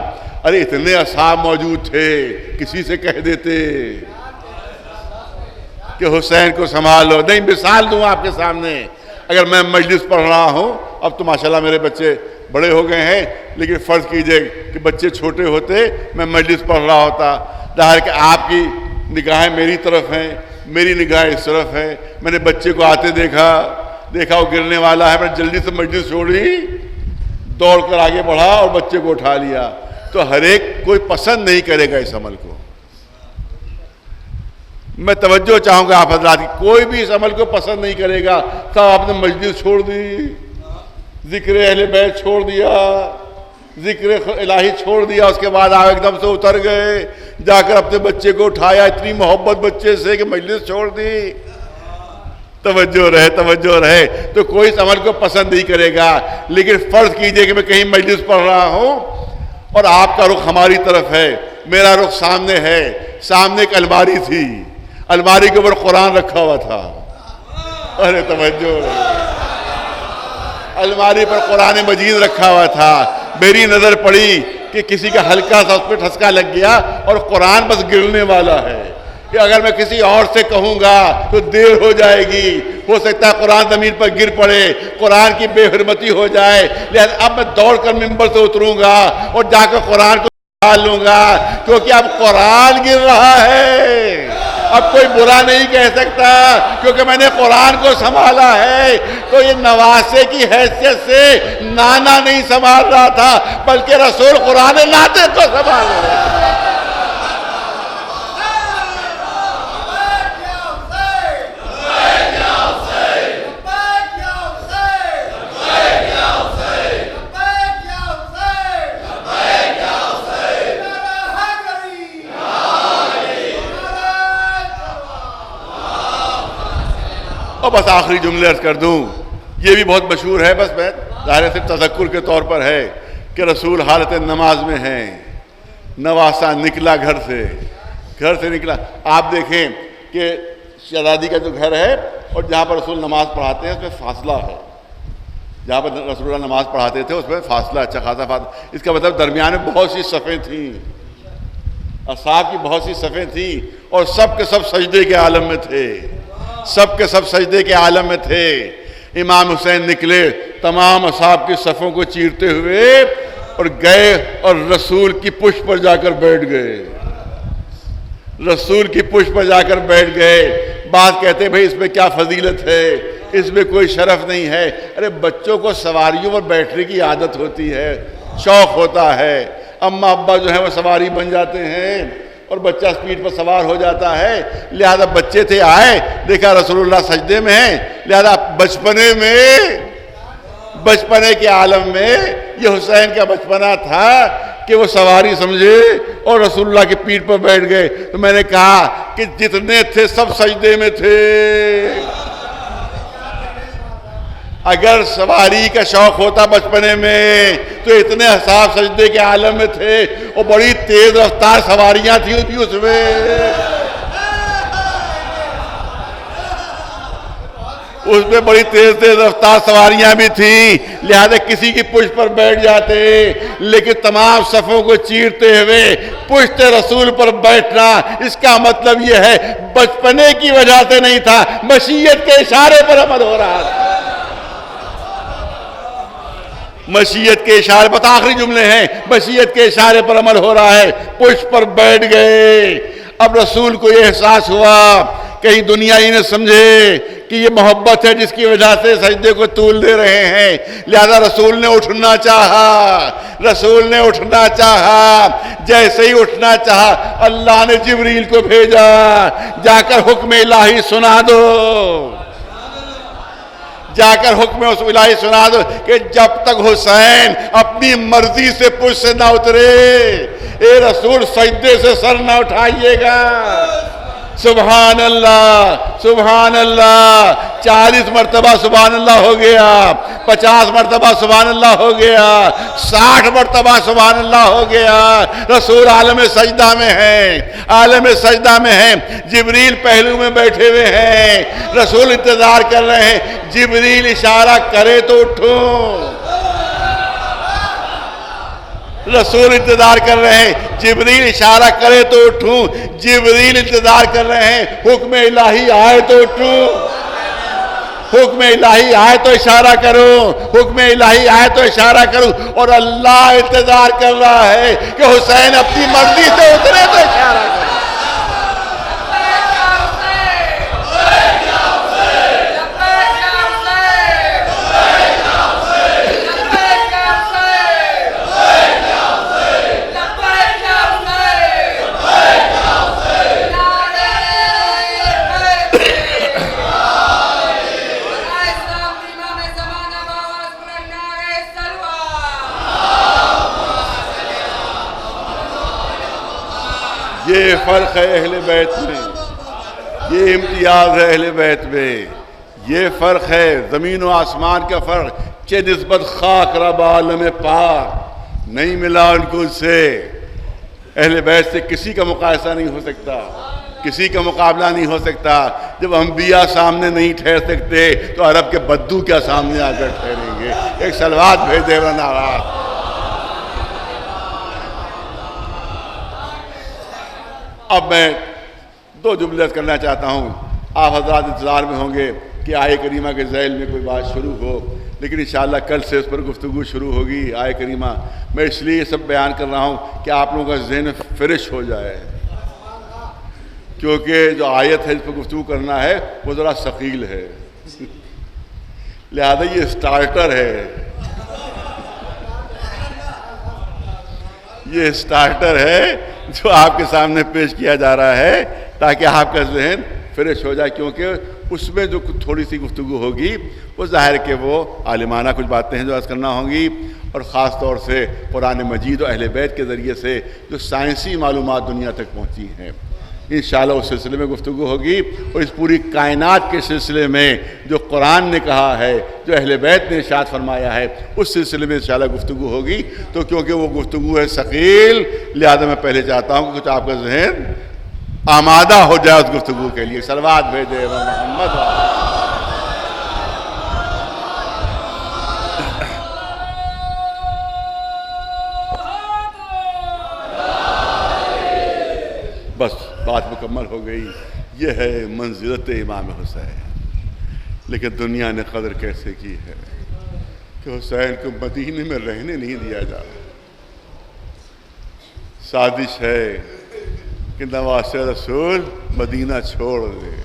ارے اتنے اصحاب موجود تھے، کسی سے کہہ دیتے کہ حسین کو سنبھالو۔ نہیں، مثال دوں آپ کے سامنے، اگر میں مجلس پڑھ رہا ہوں، اب تو ماشاءاللہ میرے بچے بڑے ہو گئے ہیں، لیکن فرض کیجئے کہ بچے چھوٹے ہوتے، میں مجلس پڑھ رہا ہوتا، ظاہر کہ آپ کی نگاہیں میری طرف ہیں، میری نگاہیں اس طرف ہیں۔ میں نے بچے کو آتے دیکھا وہ گرنے والا ہے، میں جلدی سے مجلس چھوڑی، دوڑ کر آگے بڑھا اور بچے کو اٹھا لیا۔ تو ہر ایک کوئی پسند نہیں کرے گا اس عمل کو۔ میں توجہ چاہوں گا آپ حضرات کی، کوئی بھی اس عمل کو پسند نہیں کرے گا۔ صاحب آپ نے مسجد چھوڑ دی، ذکر اہل بیت چھوڑ دیا، ذکر الہی چھوڑ دیا، اس کے بعد آپ ایک دم سے اتر گئے، جا کر اپنے بچے کو اٹھایا، اتنی محبت بچے سے کہ مجلس چھوڑ دی۔ توجہ رہے تو کوئی اس عمل کو پسند نہیں کرے گا۔ لیکن فرض کیجئے کہ میں کہیں مجلس پڑھ رہا ہوں اور آپ کا رخ ہماری طرف ہے، میرا رخ سامنے ہے، سامنے ایک الماری تھی، الماری کے اوپر قرآن رکھا ہوا تھا۔ ارے توجہ رہے، الماری پر قرآن مجید رکھا ہوا تھا، میری نظر پڑی کہ کسی کا ہلکا سا اس پہ ٹھسکا لگ گیا اور قرآن بس گرنے والا ہے، کہ اگر میں کسی اور سے کہوں گا تو دیر ہو جائے گی، ہو سکتا ہے قرآن زمین پر گر پڑے، قرآن کی بے حرمتی ہو جائے، لہذا اب میں دوڑ کر منبر سے اتروں گا اور جا کر قرآن کو سنبھال لوں گا، کیونکہ اب قرآن گر رہا ہے۔ اب کوئی برا نہیں کہہ سکتا کیونکہ میں نے قرآن کو سنبھالا ہے. تو یہ نواسے کی حیثیت سے نانا نہیں سنبھال رہا تھا بلکہ رسول قرآن ناطق کو سنبھال رہا تھا. اور بس آخری جملے عرض کر دوں, یہ بھی بہت مشہور ہے, بس میں ظاہر صرف تذکر کے طور پر ہے کہ رسول حالت نماز میں ہیں. نواسا نکلا گھر سے نکلا. آپ دیکھیں کہ شہزادی کا جو گھر ہے اور جہاں پر رسول نماز پڑھاتے ہیں اس میں فاصلہ ہے. جہاں پر رسول اللہ نماز پڑھاتے تھے اس میں فاصلہ, اچھا خاصا فاصلہ. اس کا مطلب درمیان میں بہت سی صفیں تھیں, اصحاب کی بہت سی صفیں تھیں, اور سب کے سب سجدے کے عالم میں تھے. سب کے سب سجدے کے عالم میں تھے. امام حسین نکلے تمام اصحاب کی صفوں کو چیرتے ہوئے اور گئے اور رسول کی پشت پر جا کر بیٹھ گئے. رسول کی پشت پر جا کر بیٹھ گئے. بعض کہتے بھئی اس میں کیا فضیلت ہے, اس میں کوئی شرف نہیں ہے. ارے بچوں کو سواریوں پر بیٹھنے کی عادت ہوتی ہے, شوق ہوتا ہے. اماں ابا جو ہیں وہ سواری بن جاتے ہیں اور بچہ سپیڈ پر سوار ہو جاتا ہے. لہذا بچے تھے, آئے دیکھا رسول اللہ سجدے میں ہیں, لہذا بچپنے کے عالم میں یہ حسین کا بچپنا تھا کہ وہ سواری سمجھے اور رسول اللہ کی پیٹھ پر بیٹھ گئے. تو میں نے کہا کہ جتنے تھے سب سجدے میں تھے. اگر سواری کا شوق ہوتا بچپنے میں تو اتنے اصحاب سجدے کے عالم میں تھے, اور بڑی تیز رفتار سواریاں تھیں اس میں. اس میں بڑی تیز رفتار سواریاں بھی تھیں, لہذا کسی کی پشت پر بیٹھ جاتے. لیکن تمام صفوں کو چیرتے ہوئے پشت رسول پر بیٹھنا, اس کا مطلب یہ ہے بچپنے کی وجہ سے نہیں تھا, مشیت کے اشارے پر عمل ہو رہا تھا. مشیت کے اشارے پر, آخری جملے ہیں, مشیت کے اشارے پر عمل ہو رہا ہے. پشت پر بیٹھ گئے. اب رسول کو یہ احساس ہوا کہیں دنیا ہی نہ سمجھے کہ یہ محبت ہے جس کی وجہ سے سجدے کو طول دے رہے ہیں. لہذا رسول نے اٹھنا چاہا. جیسے ہی اٹھنا چاہا اللہ نے جبریل کو بھیجا, جا کر حکم الہی سنا دو. جا کر حکم الہی سنا دو کہ جب تک حسین اپنی مرضی سے پشت سے نہ اترے, اے رسول سجدے سے سر نہ اٹھائیے گا. سبحان اللہ, سبحان اللہ. 40 مرتبہ سبحان اللہ ہو گیا, 50 مرتبہ سبحان اللہ ہو گیا, 60 مرتبہ سبحان اللہ ہو گیا. رسول عالم سجدہ میں ہیں, عالم سجدہ میں ہیں. جبریل پہلو میں بیٹھے ہوئے ہیں, رسول انتظار کر رہے ہیں. جبریل اشارہ کرے تو اٹھوں. رسول انتظار کر رہے ہیں, جبریل اشارہ کرے تو اٹھوں. جبریل انتظار کر رہے ہیں, حکم الہی آئے تو اٹھوں. حکم الہی آئے تو اشارہ کروں, حکم الہی آئے تو اشارہ کروں. اور اللہ انتظار کر رہا ہے کہ حسین اپنی مرضی سے اترے تو اشارہ کروں. یہ فرق ہے اہل بیت میں, یہ امتیاز ہے اہل بیت میں. یہ فرق ہے زمین و آسمان کا فرق. چہ نسبت خاک رب عالم پاک نہیں ملا ان کو سے. اہل بیت سے کسی کا مقایسہ نہیں ہو سکتا, کسی کا مقابلہ نہیں ہو سکتا. جب انبیاء سامنے نہیں ٹھہر سکتے تو عرب کے بدو کیا سامنے آ کر ٹھہریں گے. ایک سلوات بھیج دے ناراض. اب میں 2 جملے کرنا چاہتا ہوں. آپ حضرات انتظار میں ہوں گے کہ آیے کریمہ کے ذیل میں کوئی بات شروع ہو, لیکن انشاءاللہ کل سے اس پر گفتگو شروع ہوگی. آیے کریمہ میں اس لیے یہ سب بیان کر رہا ہوں کہ آپ لوگوں کا ذہن فریش ہو جائے, کیونکہ جو آیت ہے جس پہ گفتگو کرنا ہے وہ ذرا ثقیل ہے، لہذا یہ اسٹارٹر ہے، یہ اسٹارٹر ہے جو آپ کے سامنے پیش کیا جا رہا ہے تاکہ آپ کا ذہن فریش ہو جائے، کیونکہ اس میں جو تھوڑی سی گفتگو ہوگی وہ ظاہر کہ وہ عالمانہ کچھ باتیں ہیں جو عرض کرنا ہوں گی، اور خاص طور سے قرآن مجید و اہل بیت کے ذریعے سے جو سائنسی معلومات دنیا تک پہنچی ہیں، انشاءاللہ اس سلسلے میں گفتگو ہوگی، اور اس پوری کائنات کے سلسلے میں جو قرآن نے کہا ہے، جو اہل بیت نے ارشاد فرمایا ہے، اس سلسلے میں انشاءاللہ گفتگو ہوگی۔ تو کیونکہ وہ گفتگو ہے ثقیل، لہذا میں پہلے چاہتا ہوں کہ کچھ آپ کا ذہن آمادہ ہو جائے اس گفتگو کے لیے۔ صلوات بھیجے محمد۔ بس بات مکمل ہو گئی۔ یہ ہے منزلت امام حسین، لیکن دنیا نے قدر کیسے کی ہے کہ حسین کو مدینے میں رہنے نہیں دیا جا رہا۔ سازش ہے کہ نواز رسول مدینہ چھوڑ دے،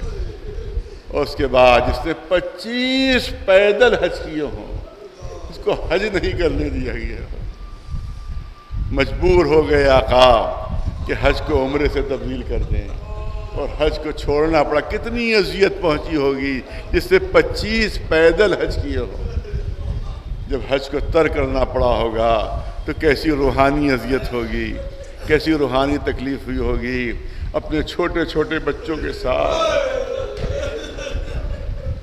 اور اس کے بعد جس نے 25 پیدل حج کیے ہوں اس کو حج نہیں کرنے دیا گیا، مجبور ہو گئے آقا کہ حج کو عمرے سے تبدیل کر دیں، اور حج کو چھوڑنا پڑا۔ کتنی اذیت پہنچی ہوگی جس سے 25 پیدل حج کیے ہو، جب حج کو ترک کرنا پڑا ہوگا تو کیسی روحانی اذیت ہوگی، کیسی روحانی تکلیف ہوئی ہوگی اپنے چھوٹے چھوٹے بچوں کے ساتھ،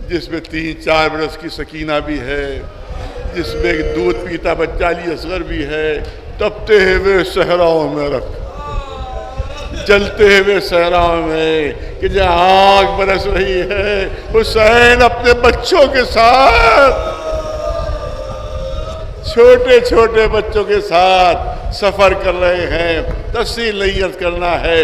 جس میں 3-4 برس کی سکینہ بھی ہے، جس میں ایک دودھ پیتا بچہ علی اصغر بھی ہے، تپتے ہوئے صحراؤں میں رکھ، جلتے ہوئے صحراؤں میں کہ جہاں آگ برس رہی ہے، حسین اپنے بچوں کے ساتھ، چھوٹے چھوٹے بچوں کے ساتھ سفر کر رہے ہیں۔ تفصیل نہیں عرض کرنا ہے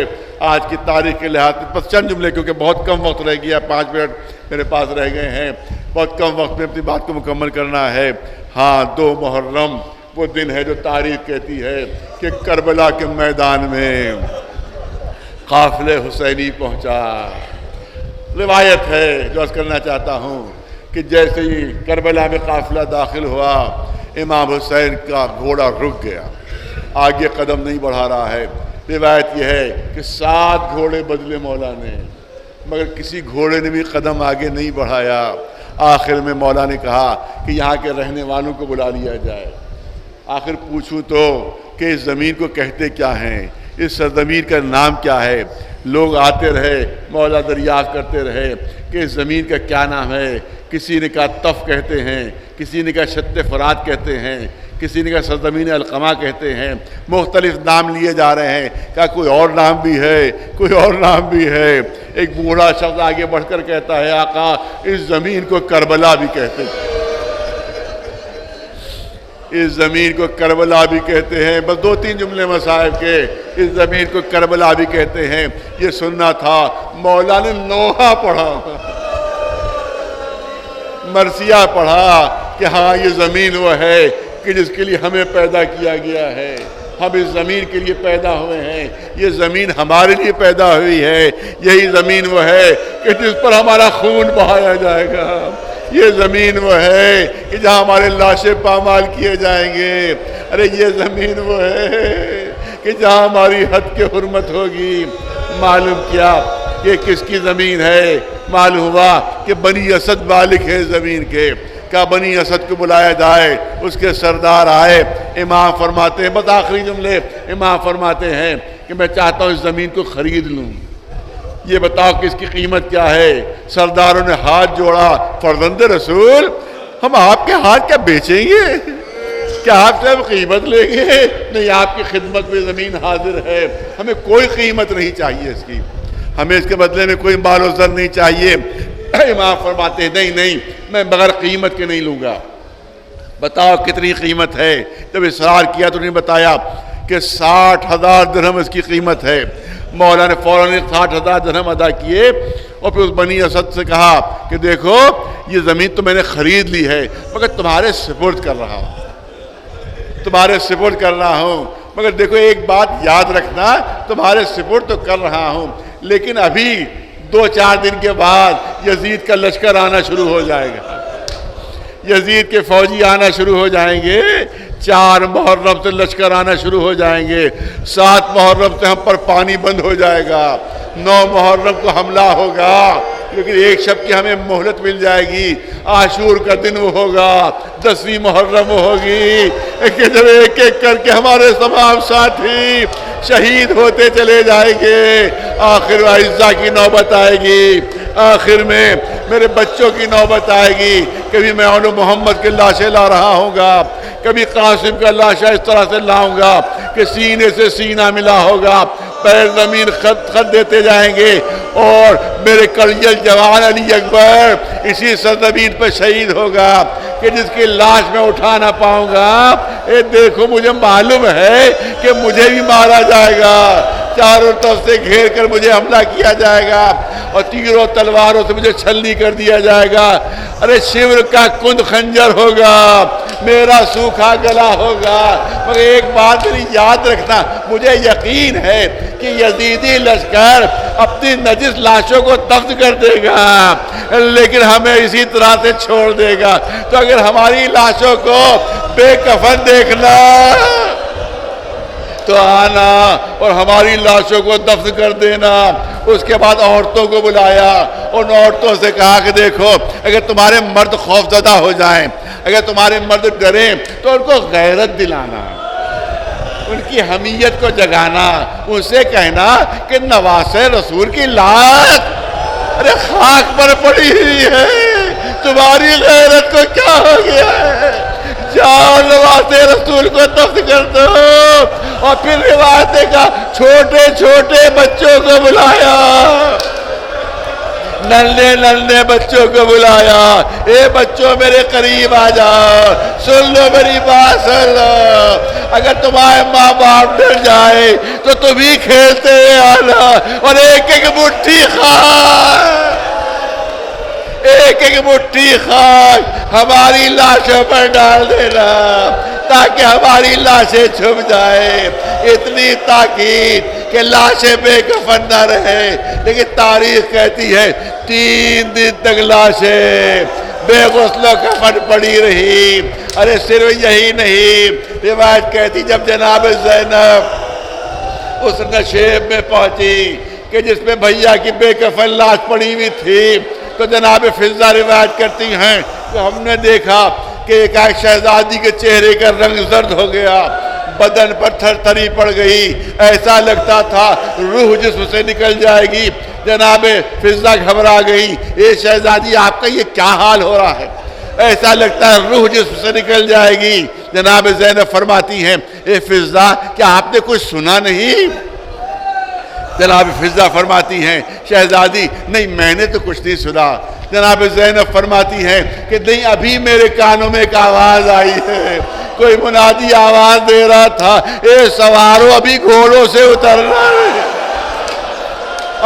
آج کی تاریخ کے لحاظ سے، بس چند جملے، کیونکہ بہت کم وقت رہ گیا، 5 منٹ میرے پاس رہ گئے ہیں، بہت کم وقت میں اپنی بات کو مکمل کرنا ہے۔ ہاں، 2 محرم وہ دن ہے جو تاریخ کہتی ہے کہ کربلا کے میدان میں قافلے حسینی پہنچا۔ روایت ہے جو عرض کرنا چاہتا ہوں کہ جیسے ہی کربلا میں قافلہ داخل ہوا، امام حسین کا گھوڑا رک گیا، آگے قدم نہیں بڑھا رہا ہے۔ روایت یہ ہے کہ 7 گھوڑے بدلے مولا نے، مگر کسی گھوڑے نے بھی قدم آگے نہیں بڑھایا۔ آخر میں مولا نے کہا کہ یہاں کے رہنے والوں کو بلا لیا جائے۔ آخر پوچھوں تو کہ اس زمین کو کہتے کیا ہیں، اس سرزمین کا نام کیا ہے؟ لوگ آتے رہے، مولا دریافت کرتے رہے کہ اس زمین کا کیا نام ہے۔ کسی نے کہا طف کہتے ہیں، کسی نے کہا شط فرات کہتے ہیں، کسی نے کہا سرزمین القمہ کہتے ہیں، مختلف نام لیے جا رہے ہیں۔ کہا کوئی اور نام بھی ہے، کوئی اور نام بھی ہے۔ ایک بوڑھا شخص آگے بڑھ کر کہتا ہے آقا اس زمین کو کربلا بھی کہتے ہیں، اس زمین کو کربلا بھی کہتے ہیں۔ بس 2-3 جملے مصائب کے، اس زمین کو کربلا بھی کہتے ہیں، یہ سننا تھا۔ مولا نے نوحہ پڑھا، مرثیہ پڑھا کہ ہاں یہ زمین وہ ہے کہ جس کے لیے ہمیں پیدا کیا گیا ہے، ہم اس زمین کے لیے پیدا ہوئے ہیں، یہ زمین ہمارے لیے پیدا ہوئی ہے، یہی زمین وہ ہے کہ جس پر ہمارا خون بہایا جائے گا، یہ زمین وہ ہے کہ جہاں ہمارے لاشیں پامال کیے جائیں گے، ارے یہ زمین وہ ہے کہ جہاں ہماری حد کی حرمت ہوگی۔ معلوم کیا کہ کس کی زمین ہے؟ معلوم ہوا کہ بنی اسد مالک ہے زمین کے۔ کیا بنی اسد کو بلایا جائے، اس کے سردار آئے۔ امام فرماتے ہیں، بس آخری جملے، امام فرماتے ہیں کہ میں چاہتا ہوں اس زمین کو خرید لوں، یہ بتاؤ کہ اس کی قیمت کیا ہے؟ سرداروں نے ہاتھ جوڑا، فرزند رسول ہم آپ کے ہاتھ کیا بیچیں گے؟ کیا آپ سے ہم قیمت لیں گے؟ نہیں، آپ کی خدمت میں زمین حاضر ہے، ہمیں کوئی قیمت نہیں چاہیے اس کی، ہمیں اس کے بدلے میں کوئی مال و زر نہیں چاہیے۔ امام فرماتے ہیں نہیں نہیں، میں بغیر قیمت کے نہیں لوں گا۔ بتاؤ کتنی قیمت ہے؟ جب اصرار کیا تو نہیں بتایا کہ 60,000 درہم اس کی قیمت ہے۔ مولا نے فوراً 60,000 درہم ادا کیے اور پھر اس بنی اسد سے کہا کہ دیکھو یہ زمین تو میں نے خرید لی ہے، مگر تمہارے سپرد کر رہا ہوں، تمہارے سپرد کر رہا ہوں، مگر دیکھو ایک بات یاد رکھنا، تمہارے سپرد تو کر رہا ہوں، لیکن ابھی 2-4 دن کے بعد یزید کا لشکر آنا شروع ہو جائے گا، یزید کے فوجی آنا شروع ہو جائیں گے، 4 محرم سے لشکر آنا شروع ہو جائیں گے، 7 محرم سے ہم پر پانی بند ہو جائے گا، 9 محرم کو حملہ ہوگا، لیکن ایک شب کی ہمیں مہلت مل جائے گی، عاشور کا دن وہ ہوگا، 10ویں محرم وہ ہوگی، جب ایک ایک کر کے ہمارے تمام ساتھی شہید ہوتے چلے جائیں گے، آخر عزہ کی نوبت آئے گی، آخر میں میرے بچوں کی نوبت آئے گی، کبھی میں اولو محمد کے لاشیں لا رہا ہوں گا، کبھی قاسم کا لاشا اس طرح سے لاؤں گا کہ سینے سے سینہ ملا ہوگا، پیر زمین خط دیتے جائیں گے، اور میرے کلیل جوان علی اکبر اسی سرزمین پہ شہید ہوگا کہ جس کی لاش میں اٹھا نہ پاؤں گا، اے دیکھو مجھے معلوم ہے کہ مجھے بھی مارا جائے گا، چاروں طرف سے گھیر کر مجھے حملہ کیا جائے گا اور تیروں تلواروں سے مجھے چھلنی کر دیا جائے گا، ارے شیور کا کند خنجر ہوگا، میرا سوکھا گلا ہوگا، مگر ایک بات میری یاد رکھنا، مجھے یقین ہے کہ یزیدی لشکر اپنی نجس لاشوں کو دفن کر دے گا لیکن ہمیں اسی طرح سے چھوڑ دے گا، تو اگر ہماری لاشوں کو بے کفن دیکھنا تو آنا اور ہماری لاشوں کو دفن کر دینا۔ اس کے بعد عورتوں کو بلایا، ان عورتوں سے کہا کہ دیکھو اگر تمہارے مرد خوف زدہ ہو جائیں، اگر تمہارے مرد ڈریں تو ان کو غیرت دلانا، ان کی حمیت کو جگانا، ان سے کہنا کہ نواسے رسول کی لاش ارے خاک پر پڑی ہوئی ہے، تمہاری غیرت کو کیا ہو گیا ہے، جاؤ نواسے رسول کو دفن کر دو۔ اور پھر روایتیں کا چھوٹے چھوٹے بچوں کو بلایا، ننھے ننھے بچوں کو بلایا، اے بچوں میرے قریب آ جاؤ، سن لو میری بات سن لو، اگر تمہارے ماں باپ ڈر جائے تو تم ہی کھیلتے آنا اور ایک ایک مٹھی خاک، ایک ایک مٹھی خاک ہماری لاشوں پر ڈال دینا تاکہ ہماری لاشیں چھپ جائے۔ اتنی تاکید کہ لاشیں بے کفن نہ رہے، لیکن تاریخ کہتی ہے 3 دن تک لاشیں بے غسل و کفن پڑی رہی۔ ارے صرف یہی نہیں، روایت کہتی جب جناب زینب اس نشیب میں پہنچی کہ جس میں بھیا کی بے کفن لاش پڑی ہوئی تھی، تو جناب فضہ روایت کرتی ہیں کہ ہم نے دیکھا کہ ایک شہزادی کے چہرے کا رنگ زرد ہو گیا، بدن پر تھر تھری پڑ گئی، ایسا لگتا تھا روح جسم سے نکل جائے گی۔ جناب فضہ گھبرا گئی، اے شہزادی آپ کا یہ کیا حال ہو رہا ہے، ایسا لگتا ہے روح جسم سے نکل جائے گی۔ جناب زینب فرماتی ہیں اے فضہ کیا آپ نے کچھ سنا نہیں؟ جناب فضہ فرماتی ہیں شہزادی نہیں میں نے تو کچھ نہیں سنا۔ جناب زینب فرماتی ہیں کہ نہیں ابھی میرے کانوں میں ایک آواز آئی ہے، کوئی منادی آواز دے رہا تھا اے سوارو ابھی گھوڑوں سے اترنا ہے،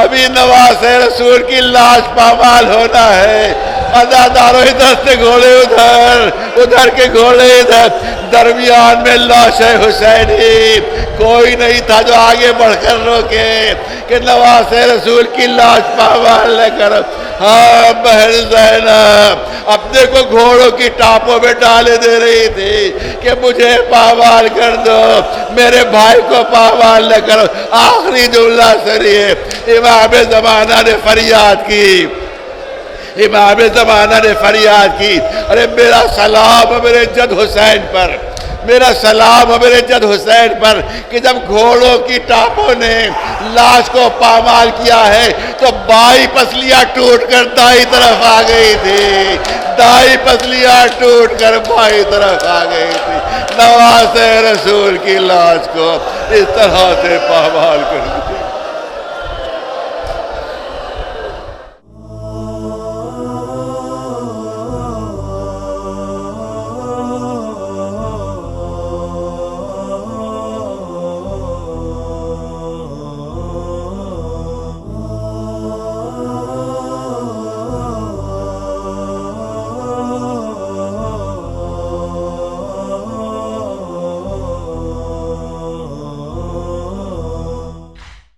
ابھی نواسے رسول کی لاش پامال ہونا ہے، عزادارو ادھر سے گھوڑے ادھر، ادھر کے گھوڑے ادھر، درمیان میں لاش حسینی، کوئی نہیں تھا جو آگے بڑھ کر روکے کہ نواسے رسول کی لاش پامال نہ کرو۔ ہاں بہن زینب اپنے کو گھوڑوں کی ٹاپوں میں ڈالے دے رہی تھی کہ مجھے پامال کر دو، میرے بھائی کو پامال نہ کرو۔ آخری جملہ سنیے، امام زمانہ نے فریاد کی، امام زمانہ نے فریاد کی ارے میرا سلام میرے جد حسین پر، میرا سلام میرے جد حسین پر کہ جب گھوڑوں کی ٹاپوں نے لاش کو پامال کیا ہے تو بائیں پسلیاں ٹوٹ کر دائیں طرف آ گئی تھی، دائیں پسلیاں ٹوٹ کر بائیں طرف آ گئی تھی، نواسے رسول کی لاش کو اس طرح سے پامال کر دیا۔